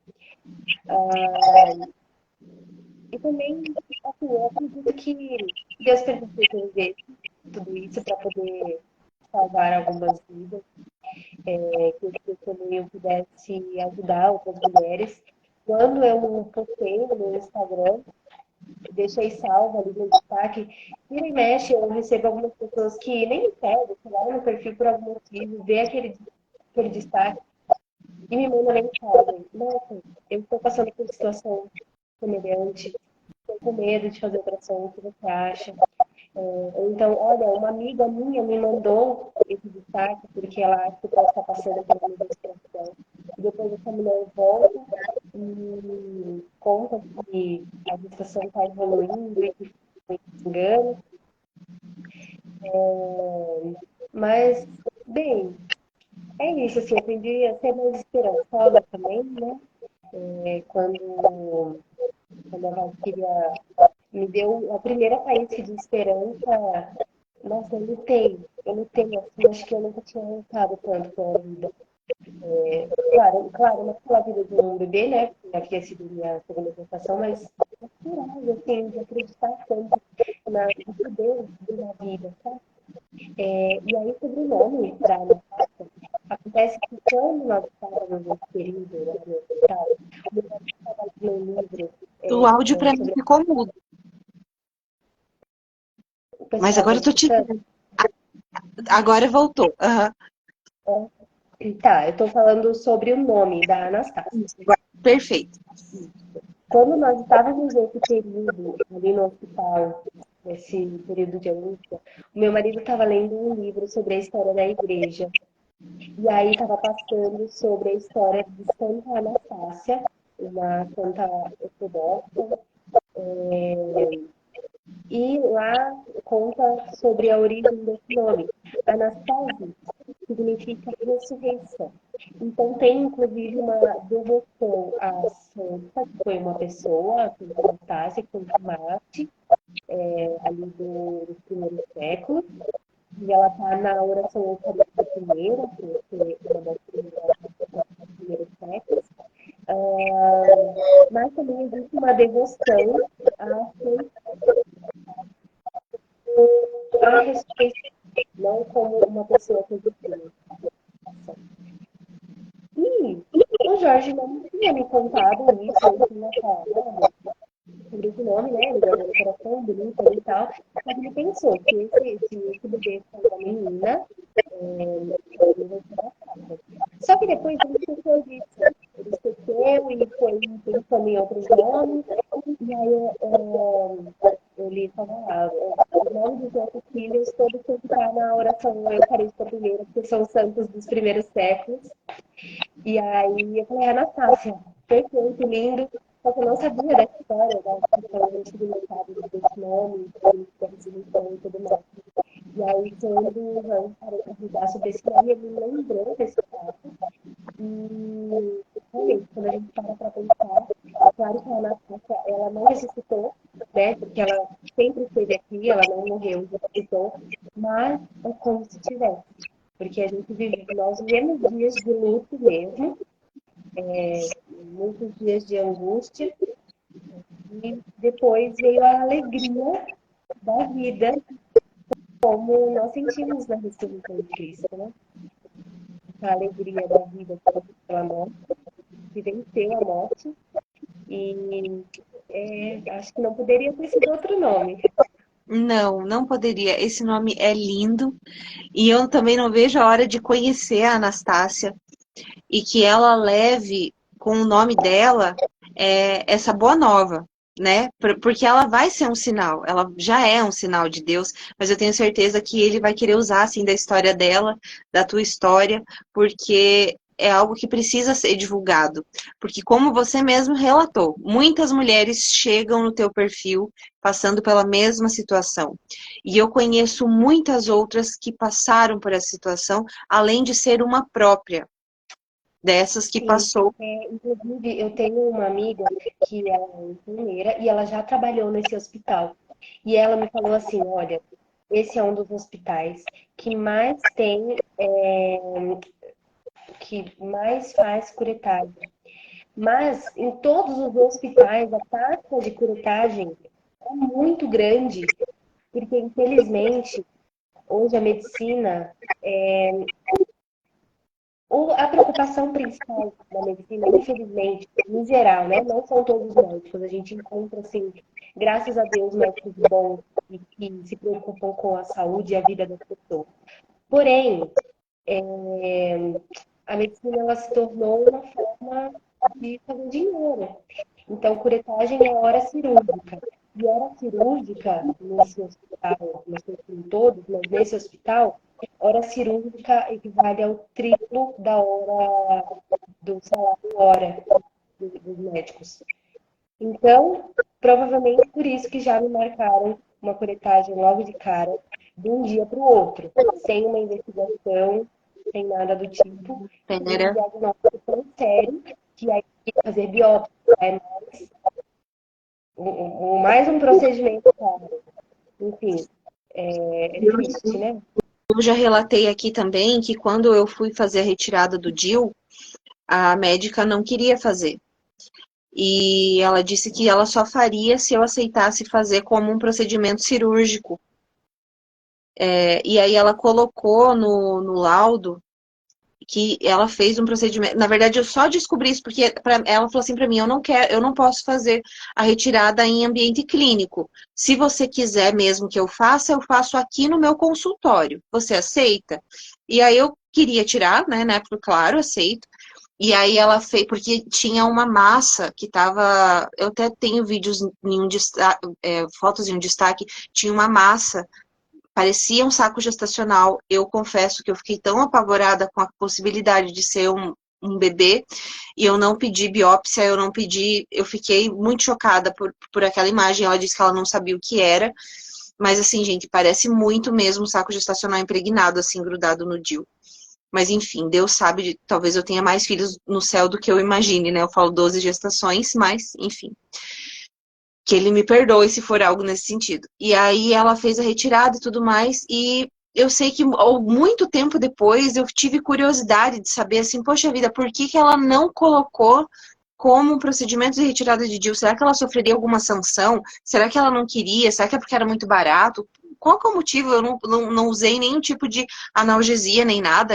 E também, assim, eu acredito que Deus permitiu que eu vivesse tudo isso para poder salvar algumas vidas, que eu também eu pudesse ajudar outras mulheres. Quando eu postei no meu Instagram, deixei salvo ali no destaque, vira e mexe, eu recebo algumas pessoas que nem me seguem, que lá no perfil por algum motivo, vê aquele destaque e me mandam mensagem. Nossa, eu estou passando por situação semelhante, estou com medo de fazer operação, o que você acha? Então, olha, uma amiga minha me mandou esse destaque porque ela acha que pode estar passando pela mesma situação. E depois essa mulher volta e conta que a gestação está evoluindo e que foi engano. Mas, bem, é isso, assim, eu aprendi a ser mais esperançosa também, né? Quando a Valkyria me deu a primeira faísca de esperança, nossa, eu lutei assim, acho que eu nunca tinha lutado tanto pela vida. Claro, não pela vida de um bebê, né? Já que tinha sido minha segunda gestação, mas coragem, assim, de acreditar tanto no poder da vida, sabe? E aí, sobre o nome da Anastasia, acontece que quando nós estávamos nesse período lá no hospital, o meu marido estava lendo um livro O áudio para mim sobre ficou mudo, o mas pessoal, tá agora me eu tô te escutando? vendo. Agora voltou. Aham. Tá, eu tô falando sobre o nome da Anastasia. Perfeito. Quando nós estávamos nesse período ali no hospital, nesse período de angústia, o meu marido estava lendo um livro sobre a história da igreja. E aí estava passando sobre a história de Santa Anastácia, uma santa ortodoxa. E lá conta sobre a origem desse nome. Anastasia significa ressurreição. Então, tem inclusive uma devoção à santa, que foi uma pessoa, a Santa Anastácia, que foi de Marte, ali dos primeiros séculos, e ela está na oração eucarística primeira, que foi uma das primeiros séculos. Mas também existe uma devoção à ressurreição, não como uma pessoa que existiu. E o Jorge não tinha me contado isso, eu tinha falado sobre esse nome, né? Ele deu uma decoração bonita e tal. Mas ele pensou que esse bebê foi uma menina, ele vai ser batata. Só que depois ele esqueceu disso. Ele esqueceu e foi pensando em outros nomes. E aí ele falou, os nomes dos nossos filhos todos têm que estar na oração eucarística primeira, porque são santos dos primeiros séculos. E aí eu falei, Anastácia, perfeito, lindo. Só que eu não sabia dessa história, da questão do significado desse nome, da resolução e tudo mais. E aí, quando o João parou para ajudar sobre esse nome, ele lembrou desse fato. E realmente, quando a gente para pensar, é claro que a Anastácia, ela não ressuscitou, né? Porque ela sempre esteve aqui, ela não morreu, ressuscitou, mas é como se tivesse. Porque a gente vive, nós vivemos dias de luto mesmo, muitos dias de angústia, e depois veio a alegria da vida, como nós sentimos na ressurreição de Cristo, né? A alegria da vida pela morte, que venceu a morte, e acho que não poderia ter sido outro nome. Não, não poderia. Esse nome é lindo e eu também não vejo a hora de conhecer a Anastácia e que ela leve com o nome dela essa boa nova, né? Porque ela vai ser um sinal, ela já é um sinal de Deus, mas eu tenho certeza que ele vai querer usar assim da história dela, da tua história, porque é algo que precisa ser divulgado. Porque como você mesmo relatou, muitas mulheres chegam no teu perfil passando pela mesma situação. E eu conheço muitas outras que passaram por essa situação, além de ser uma própria dessas que Sim, passou. inclusive, eu tenho uma amiga que ela é enfermeira e ela já trabalhou nesse hospital. E ela me falou assim, olha, esse é um dos hospitais que mais tem, que mais faz curetagem. Mas em todos os hospitais a taxa de curetagem é muito grande, porque infelizmente hoje a medicina a preocupação principal da medicina, infelizmente, em geral, né? Não são todos os médicos. A gente encontra, assim, graças a Deus, médicos bons e que se preocupam com a saúde e a vida das pessoas. Porém, a medicina ela se tornou uma forma de fazer dinheiro. Então, curetagem é hora cirúrgica. E hora cirúrgica, nesse hospital, não sei se em todos, mas nesse hospital, hora cirúrgica equivale ao triplo da hora do salário hora dos médicos. Então, provavelmente por isso que já me marcaram uma curetagem logo de cara, de um dia para o outro, sem uma investigação, sem nada do tipo, e um diagnóstico tão sério que aí tem que fazer biópsia, é mais um procedimento caro. Enfim, é triste, né? Eu já relatei aqui também que quando eu fui fazer a retirada do DIU, a médica não queria fazer. E ela disse que ela só faria se eu aceitasse fazer como um procedimento cirúrgico. E aí ela colocou no laudo que ela fez um procedimento. Na verdade, eu só descobri isso porque ela falou assim para mim: eu não posso fazer a retirada em ambiente clínico. Se você quiser mesmo que eu faço aqui no meu consultório. Você aceita? E aí eu queria tirar, né? Na época, claro, aceito. E aí ela fez, porque tinha uma massa que tava. Eu até tenho vídeos em um destaque, fotos em um destaque, tinha uma massa. Parecia um saco gestacional. Eu confesso que eu fiquei tão apavorada com a possibilidade de ser um bebê e eu não pedi biópsia, eu não pedi. Eu fiquei muito chocada por aquela imagem. Ela disse que ela não sabia o que era, mas assim, gente, parece muito mesmo um saco gestacional impregnado, assim, grudado no DIU. Mas enfim, Deus sabe, talvez eu tenha mais filhos no céu do que eu imagine, né? Eu falo 12 gestações, mas enfim. Que ele me perdoe se for algo nesse sentido. E aí ela fez a retirada e tudo mais, e eu sei que muito tempo depois eu tive curiosidade de saber assim, poxa vida, por que que ela não colocou como um procedimento de retirada de DIU? Será que ela sofreria alguma sanção? Será que ela não queria? Será que é porque era muito barato? Qual que é o motivo? Eu não usei nenhum tipo de analgesia nem nada.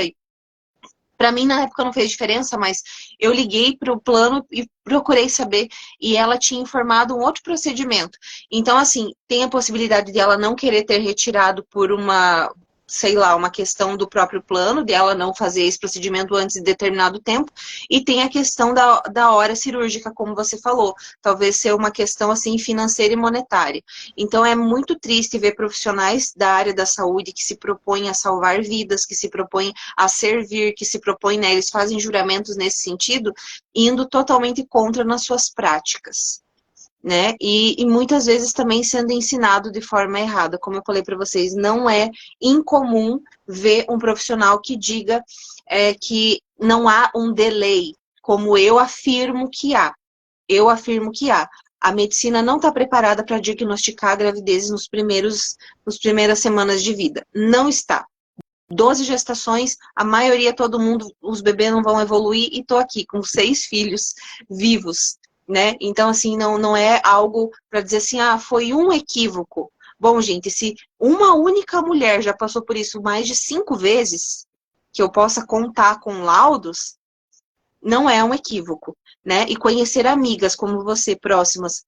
Para mim, na época, não fez diferença, mas eu liguei para o plano e procurei saber. E ela tinha informado um outro procedimento. Então, assim, tem a possibilidade de ela não querer ter retirado por uma, sei lá, uma questão do próprio plano, de ela não fazer esse procedimento antes de determinado tempo. E tem a questão da hora cirúrgica, como você falou. Talvez ser uma questão, assim, financeira e monetária. Então, é muito triste ver profissionais da área da saúde que se propõem a salvar vidas, que se propõem a servir, que se propõem, né, eles fazem juramentos nesse sentido, indo totalmente contra nas suas práticas, né, e muitas vezes também sendo ensinado de forma errada. Como eu falei para vocês, não é incomum ver um profissional que diga que não há um delay, como eu afirmo que há. Eu afirmo que há. A medicina não está preparada para diagnosticar gravidezes nas primeiras semanas de vida. Não está. 12 gestações, a maioria, todo mundo, os bebês não vão evoluir, e tô aqui com 6 filhos vivos, né? Então, assim, não é algo para dizer assim, ah, foi um equívoco. Bom, gente, se uma única mulher já passou por isso mais de 5 vezes, que eu possa contar com laudos, não é um equívoco, né? E conhecer amigas como você, próximas,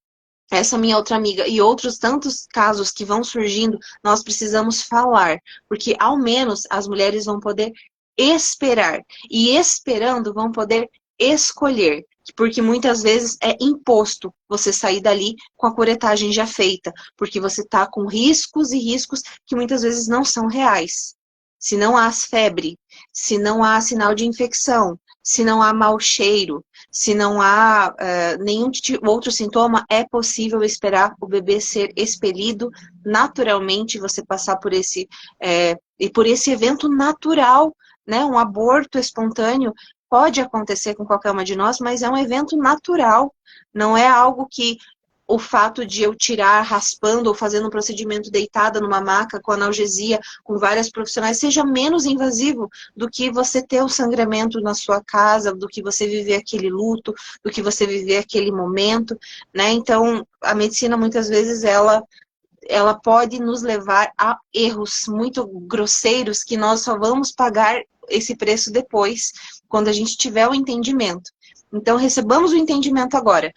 essa minha outra amiga e outros tantos casos que vão surgindo, nós precisamos falar, porque ao menos as mulheres vão poder esperar, e esperando vão poder escolher, porque muitas vezes é imposto você sair dali com a curetagem já feita, porque você está com riscos e riscos que muitas vezes não são reais. Se não há febre, se não há sinal de infecção, se não há mau cheiro, se não há nenhum outro sintoma, é possível esperar o bebê ser expelido naturalmente, você passar por e por esse evento natural, né? Um aborto espontâneo pode acontecer com qualquer uma de nós, mas é um evento natural, não é algo que o fato de eu tirar raspando ou fazendo um procedimento deitada numa maca com analgesia, com várias profissionais, seja menos invasivo do que você ter o sangramento na sua casa, do que você viver aquele luto, do que você viver aquele momento, né? Então, a medicina, muitas vezes, ela pode nos levar a erros muito grosseiros que nós só vamos pagar esse preço depois, quando a gente tiver o entendimento. Então, recebamos o entendimento agora.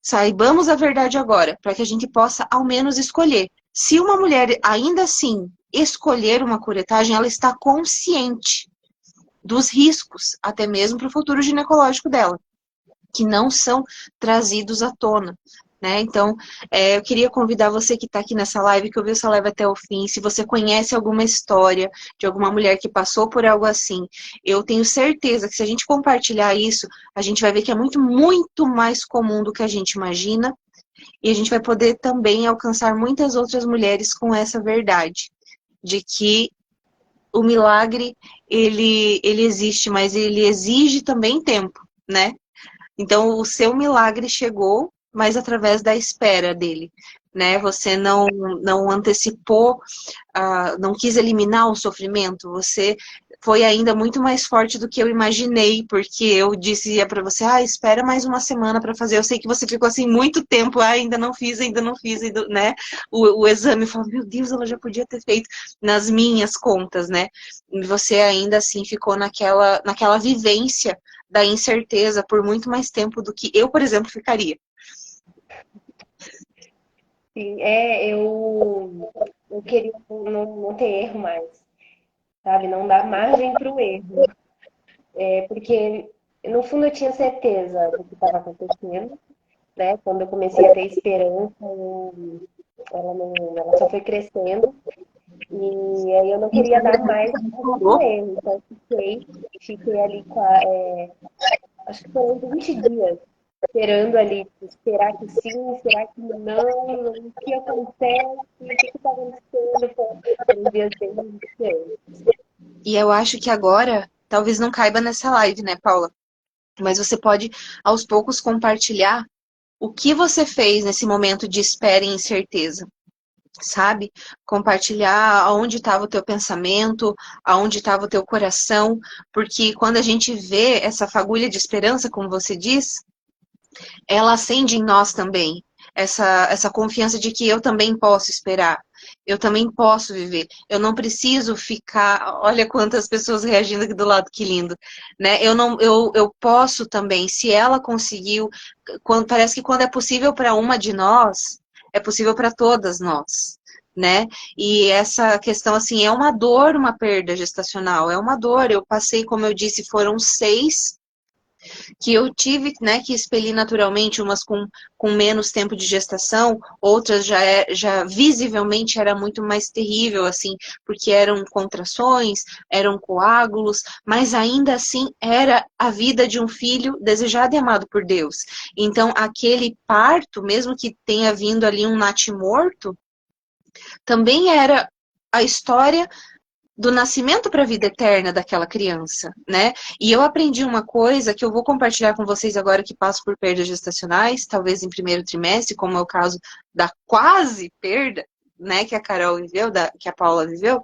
Saibamos a verdade agora, para que a gente possa ao menos escolher. Se uma mulher ainda assim escolher uma curetagem, ela está consciente dos riscos, até mesmo para o futuro ginecológico dela, que não são trazidos à tona, né? Então, eu queria convidar você que está aqui nessa live, que ouviu essa live até o fim, se você conhece alguma história de alguma mulher que passou por algo assim, eu tenho certeza que se a gente compartilhar isso, a gente vai ver que é muito, muito mais comum do que a gente imagina, e a gente vai poder também alcançar muitas outras mulheres com essa verdade, de que o milagre, ele existe, mas ele exige também tempo, né? Então, o seu milagre chegou, mas através da espera dele, né? Você não antecipou, não quis eliminar o sofrimento, você foi ainda muito mais forte do que eu imaginei, porque eu dizia para você, espera mais uma semana para fazer. Eu sei que você ficou assim muito tempo, ainda não fiz, né? O exame, eu falo, meu Deus, ela já podia ter feito nas minhas contas, né? E você ainda assim ficou naquela vivência da incerteza por muito mais tempo do que eu, por exemplo, ficaria. Sim, eu queria não ter erro mais, sabe? Não dar margem para o erro. Porque, no fundo, eu tinha certeza do que estava acontecendo, né? Quando eu comecei a ter esperança, ela só foi crescendo. E aí eu não queria dar mais um erro. Então, fiquei ali acho que foram 20 dias esperando ali, esperar que sim, esperar que não, o que acontece, o que está acontecendo, foram dias bem diferentes. E eu acho que agora talvez não caiba nessa live, né, Paula? Mas você pode, aos poucos, compartilhar o que você fez nesse momento de espera e incerteza, sabe? Compartilhar aonde estava o teu pensamento, aonde estava o teu coração, porque quando a gente vê essa fagulha de esperança, como você diz, ela acende em nós também essa confiança de que eu também posso esperar, eu também posso viver, eu não preciso ficar, olha quantas pessoas reagindo aqui do lado, que lindo, né? Eu posso também, se ela conseguiu, parece que quando é possível para uma de nós, é possível para todas nós. Né? E essa questão, assim, é uma dor, uma perda gestacional, é uma dor. Eu passei, como eu disse, foram 6 que eu tive, né, que expelir naturalmente, umas com menos tempo de gestação, outras já visivelmente era muito mais terrível, assim, porque eram contrações, eram coágulos, mas ainda assim era a vida de um filho desejado e amado por Deus. Então, aquele parto, mesmo que tenha vindo ali um natimorto, também era a história do nascimento para a vida eterna daquela criança, né? E eu aprendi uma coisa que eu vou compartilhar com vocês agora que passo por perdas gestacionais, talvez em primeiro trimestre, como é o caso da quase perda, né, que a Carol viveu, que a Paula viveu.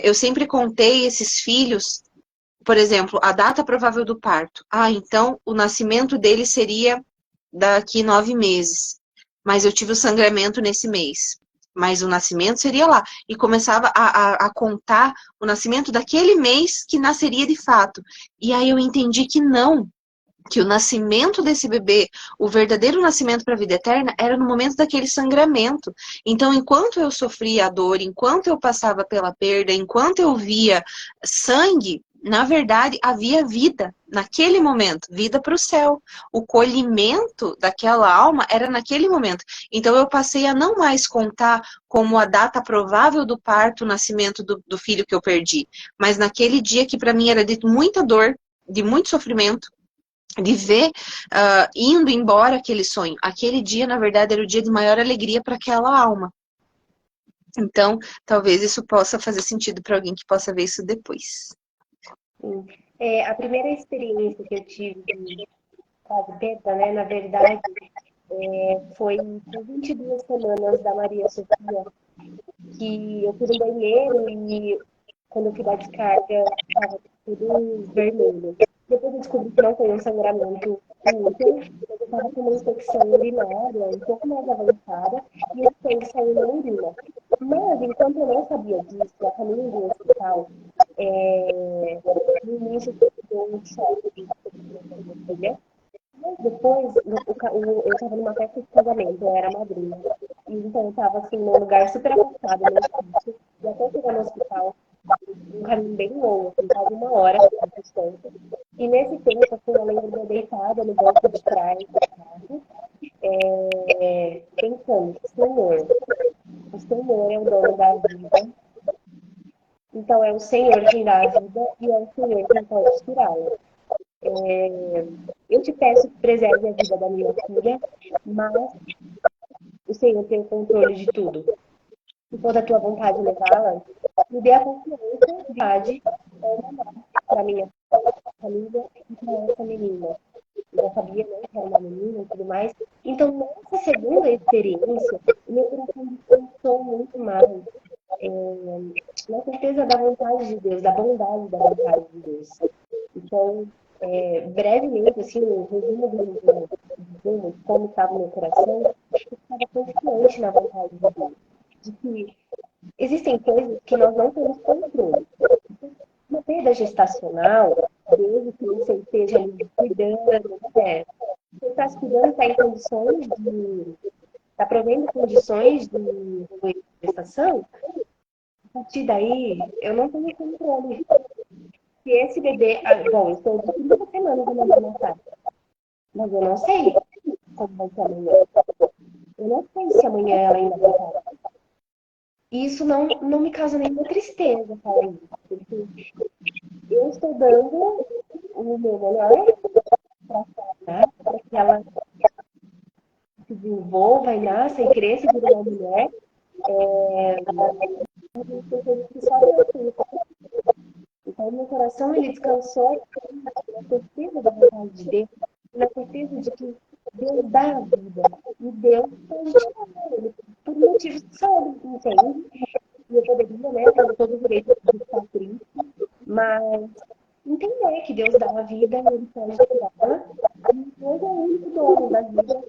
Eu sempre contei esses filhos, por exemplo, a data provável do parto. Então o nascimento dele seria daqui 9 meses, mas eu tive o sangramento nesse mês. Mas o nascimento seria lá. E começava a contar o nascimento daquele mês que nasceria de fato. E aí eu entendi que não, que o nascimento desse bebê, o verdadeiro nascimento para a vida eterna, era no momento daquele sangramento. Então, enquanto eu sofria a dor, enquanto eu passava pela perda, enquanto eu via sangue, na verdade, havia vida naquele momento, vida para o céu. O colhimento daquela alma era naquele momento. Então, eu passei a não mais contar como a data provável do parto, o nascimento do filho que eu perdi, mas naquele dia que para mim era de muita dor, de muito sofrimento, de ver indo embora aquele sonho. Aquele dia, na verdade, era o dia de maior alegria para aquela alma. Então, talvez isso possa fazer sentido para alguém que possa ver isso depois. Sim. A primeira experiência que eu tive de quase perda, né, na verdade, foi com 22 semanas da Maria Sofia, que eu fui no banheiro e quando eu fui dar descarga, estava tudo vermelho. Depois eu descobri que não foi um sangramento útero, eu estava com uma infecção urinária um pouco mais avançada e o sangue saiu na urina. Mas, enquanto eu não sabia disso, a caminho do hospital, no início eu um choque de filha. Depois, eu estava numa festa de casamento, eu era madrinha. E então eu estava assim, num lugar super afastado, meio difícil. E até chegar no hospital, um caminho bem longo, assim, quase 1 hora de distância. E nesse tempo, assim, eu lembro de eu deitada no banco de trás do carro, pensando, o Senhor é o dono da vida. Então é o Senhor quem dá a vida e é o Senhor quem pode tirá-la. Eu te peço que preserve a vida da minha filha, mas o Senhor tem o controle de tudo. Se for da tua vontade levá-la, me dê a confiança de para minha família e para essa menina. Eu já sabia, né, que era uma menina e tudo mais. Então, nessa segunda experiência, o meu coração descansou muito mais na certeza da vontade de Deus, da bondade da vontade de Deus. Então, brevemente, assim, o resumo de como estava o meu coração, eu estava confiante na vontade de Deus. De que existem coisas que nós não temos controle. Uma perda gestacional, desde que você esteja ali cuidando, você está se cuidando, está em condições de... está provendo condições de gestação, a partir daí, eu não tenho controle. Se esse bebê... Bom, eu estou de 30 semanas da minha matar, mas eu não sei como vai ser amanhã. Eu não sei se amanhã ela ainda vai estar. Isso não me causa nenhuma tristeza, falar isso. Porque eu estou dando o meu melhor para que ela se desenvolva e nasça e cresça e vire uma mulher. Então, o meu coração, ele descansou na certeza da vontade de Deus, na certeza de que Deus dá a vida. E Deus pode tirar ele por motivos que só ele entende. E eu poderia, né, ter todo o direito de ficar triste, mas entender que Deus dá a vida e ele pode tirar. E Deus é o único dono da vida.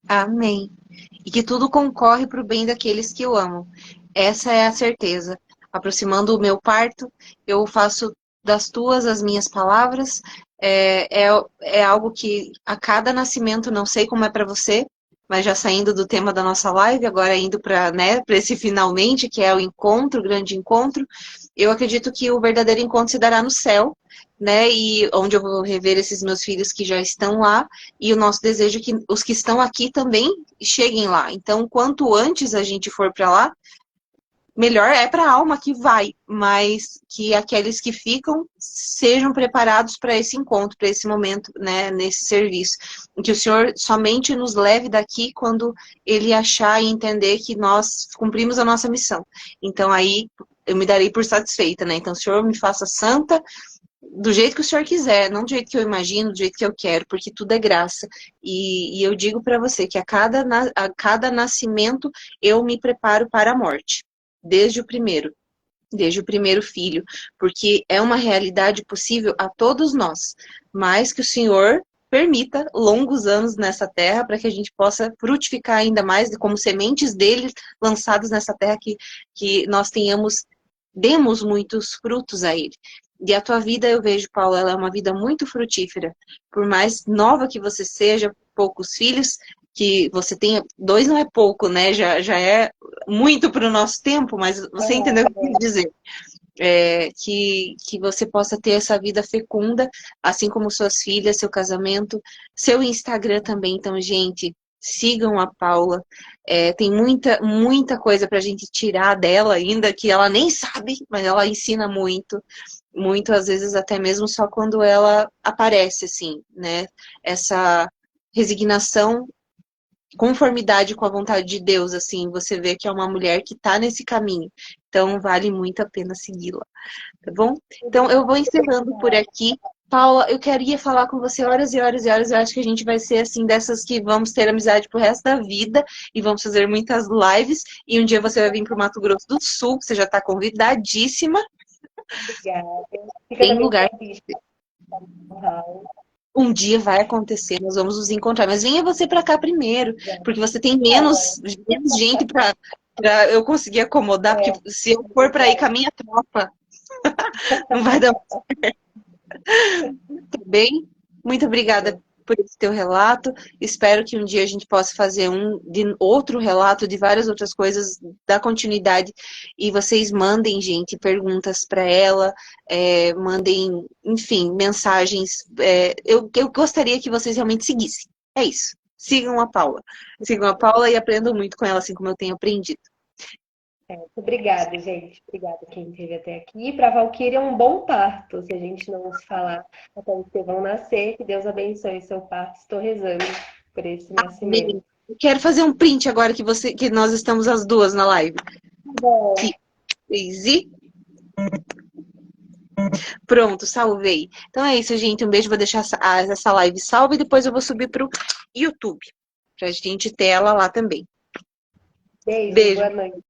Amém. E que tudo concorre para o bem daqueles que o amam. Essa é a certeza. Aproximando o meu parto, eu faço das tuas as minhas palavras. É algo que a cada nascimento, não sei como é para você, mas já saindo do tema da nossa live, agora indo para, né, para esse finalmente, que é o encontro, o grande encontro, eu acredito que o verdadeiro encontro se dará no céu, né, e onde eu vou rever esses meus filhos que já estão lá, e o nosso desejo é que os que estão aqui também cheguem lá. Então, quanto antes a gente for para lá, melhor é para a alma que vai, mas que aqueles que ficam sejam preparados para esse encontro, para esse momento, né, nesse serviço. E que o Senhor somente nos leve daqui quando Ele achar e entender que nós cumprimos a nossa missão. Então, aí, eu me darei por satisfeita, né? Então, o Senhor me faça santa, do jeito que o Senhor quiser, não do jeito que eu imagino, do jeito que eu quero, porque tudo é graça. E eu digo para você que a cada nascimento eu me preparo para a morte, desde o primeiro filho, porque é uma realidade possível a todos nós, mas que o Senhor permita longos anos nessa terra para que a gente possa frutificar ainda mais como sementes dele lançadas nessa terra, que nós demos muitos frutos a ele. E a tua vida, eu vejo, Paula, ela é uma vida muito frutífera. Por mais nova que você seja, poucos filhos, que você tenha, 2 não é pouco, né? Já é muito para o nosso tempo, mas você entendeu o que eu quis dizer. Que você possa ter essa vida fecunda, assim como suas filhas, seu casamento, seu Instagram também. Então, gente, sigam a Paula. Tem muita coisa para a gente tirar dela ainda, que ela nem sabe, mas ela ensina muito, às vezes até mesmo só quando ela aparece, assim, né? Essa resignação, conformidade com a vontade de Deus, assim, você vê que é uma mulher que está nesse caminho. Então, vale muito a pena segui-la, tá bom? Então, eu vou encerrando por aqui. Paula, eu queria falar com você horas e horas e horas. Eu acho que a gente vai ser, assim, dessas que vamos ter amizade pro resto da vida e vamos fazer muitas lives. E um dia você vai vir pro Mato Grosso do Sul, que você já está convidadíssima. Obrigada. Fica Tem também o lugar. convite para o Raul. Um dia vai acontecer, nós vamos nos encontrar. Mas venha você para cá primeiro, porque você tem menos gente para eu conseguir acomodar. Porque se eu for para ir com a minha tropa, não vai dar muito bem. Muito obrigada por esse teu relato. Espero que um dia a gente possa fazer outro relato de várias outras coisas, dar continuidade. E vocês mandem, gente, perguntas para ela, mandem, enfim, mensagens. Eu gostaria que vocês realmente seguissem. É isso. Sigam a Paula. Sigam a Paula e aprendam muito com ela, assim como eu tenho aprendido. Obrigada, gente. Obrigada quem esteve até aqui. Para a Valquíria, um bom parto. Se a gente não se falar até o Estevão nascer, que Deus abençoe seu parto. Estou rezando por esse nascimento. Eu quero fazer um print agora que nós estamos as duas na live. Bom, Easy. Pronto, salvei. Então é isso, gente. Um beijo. Vou deixar essa live salva e depois eu vou subir para o YouTube. Pra gente ter ela lá também. beijo, Beijo. boa noite.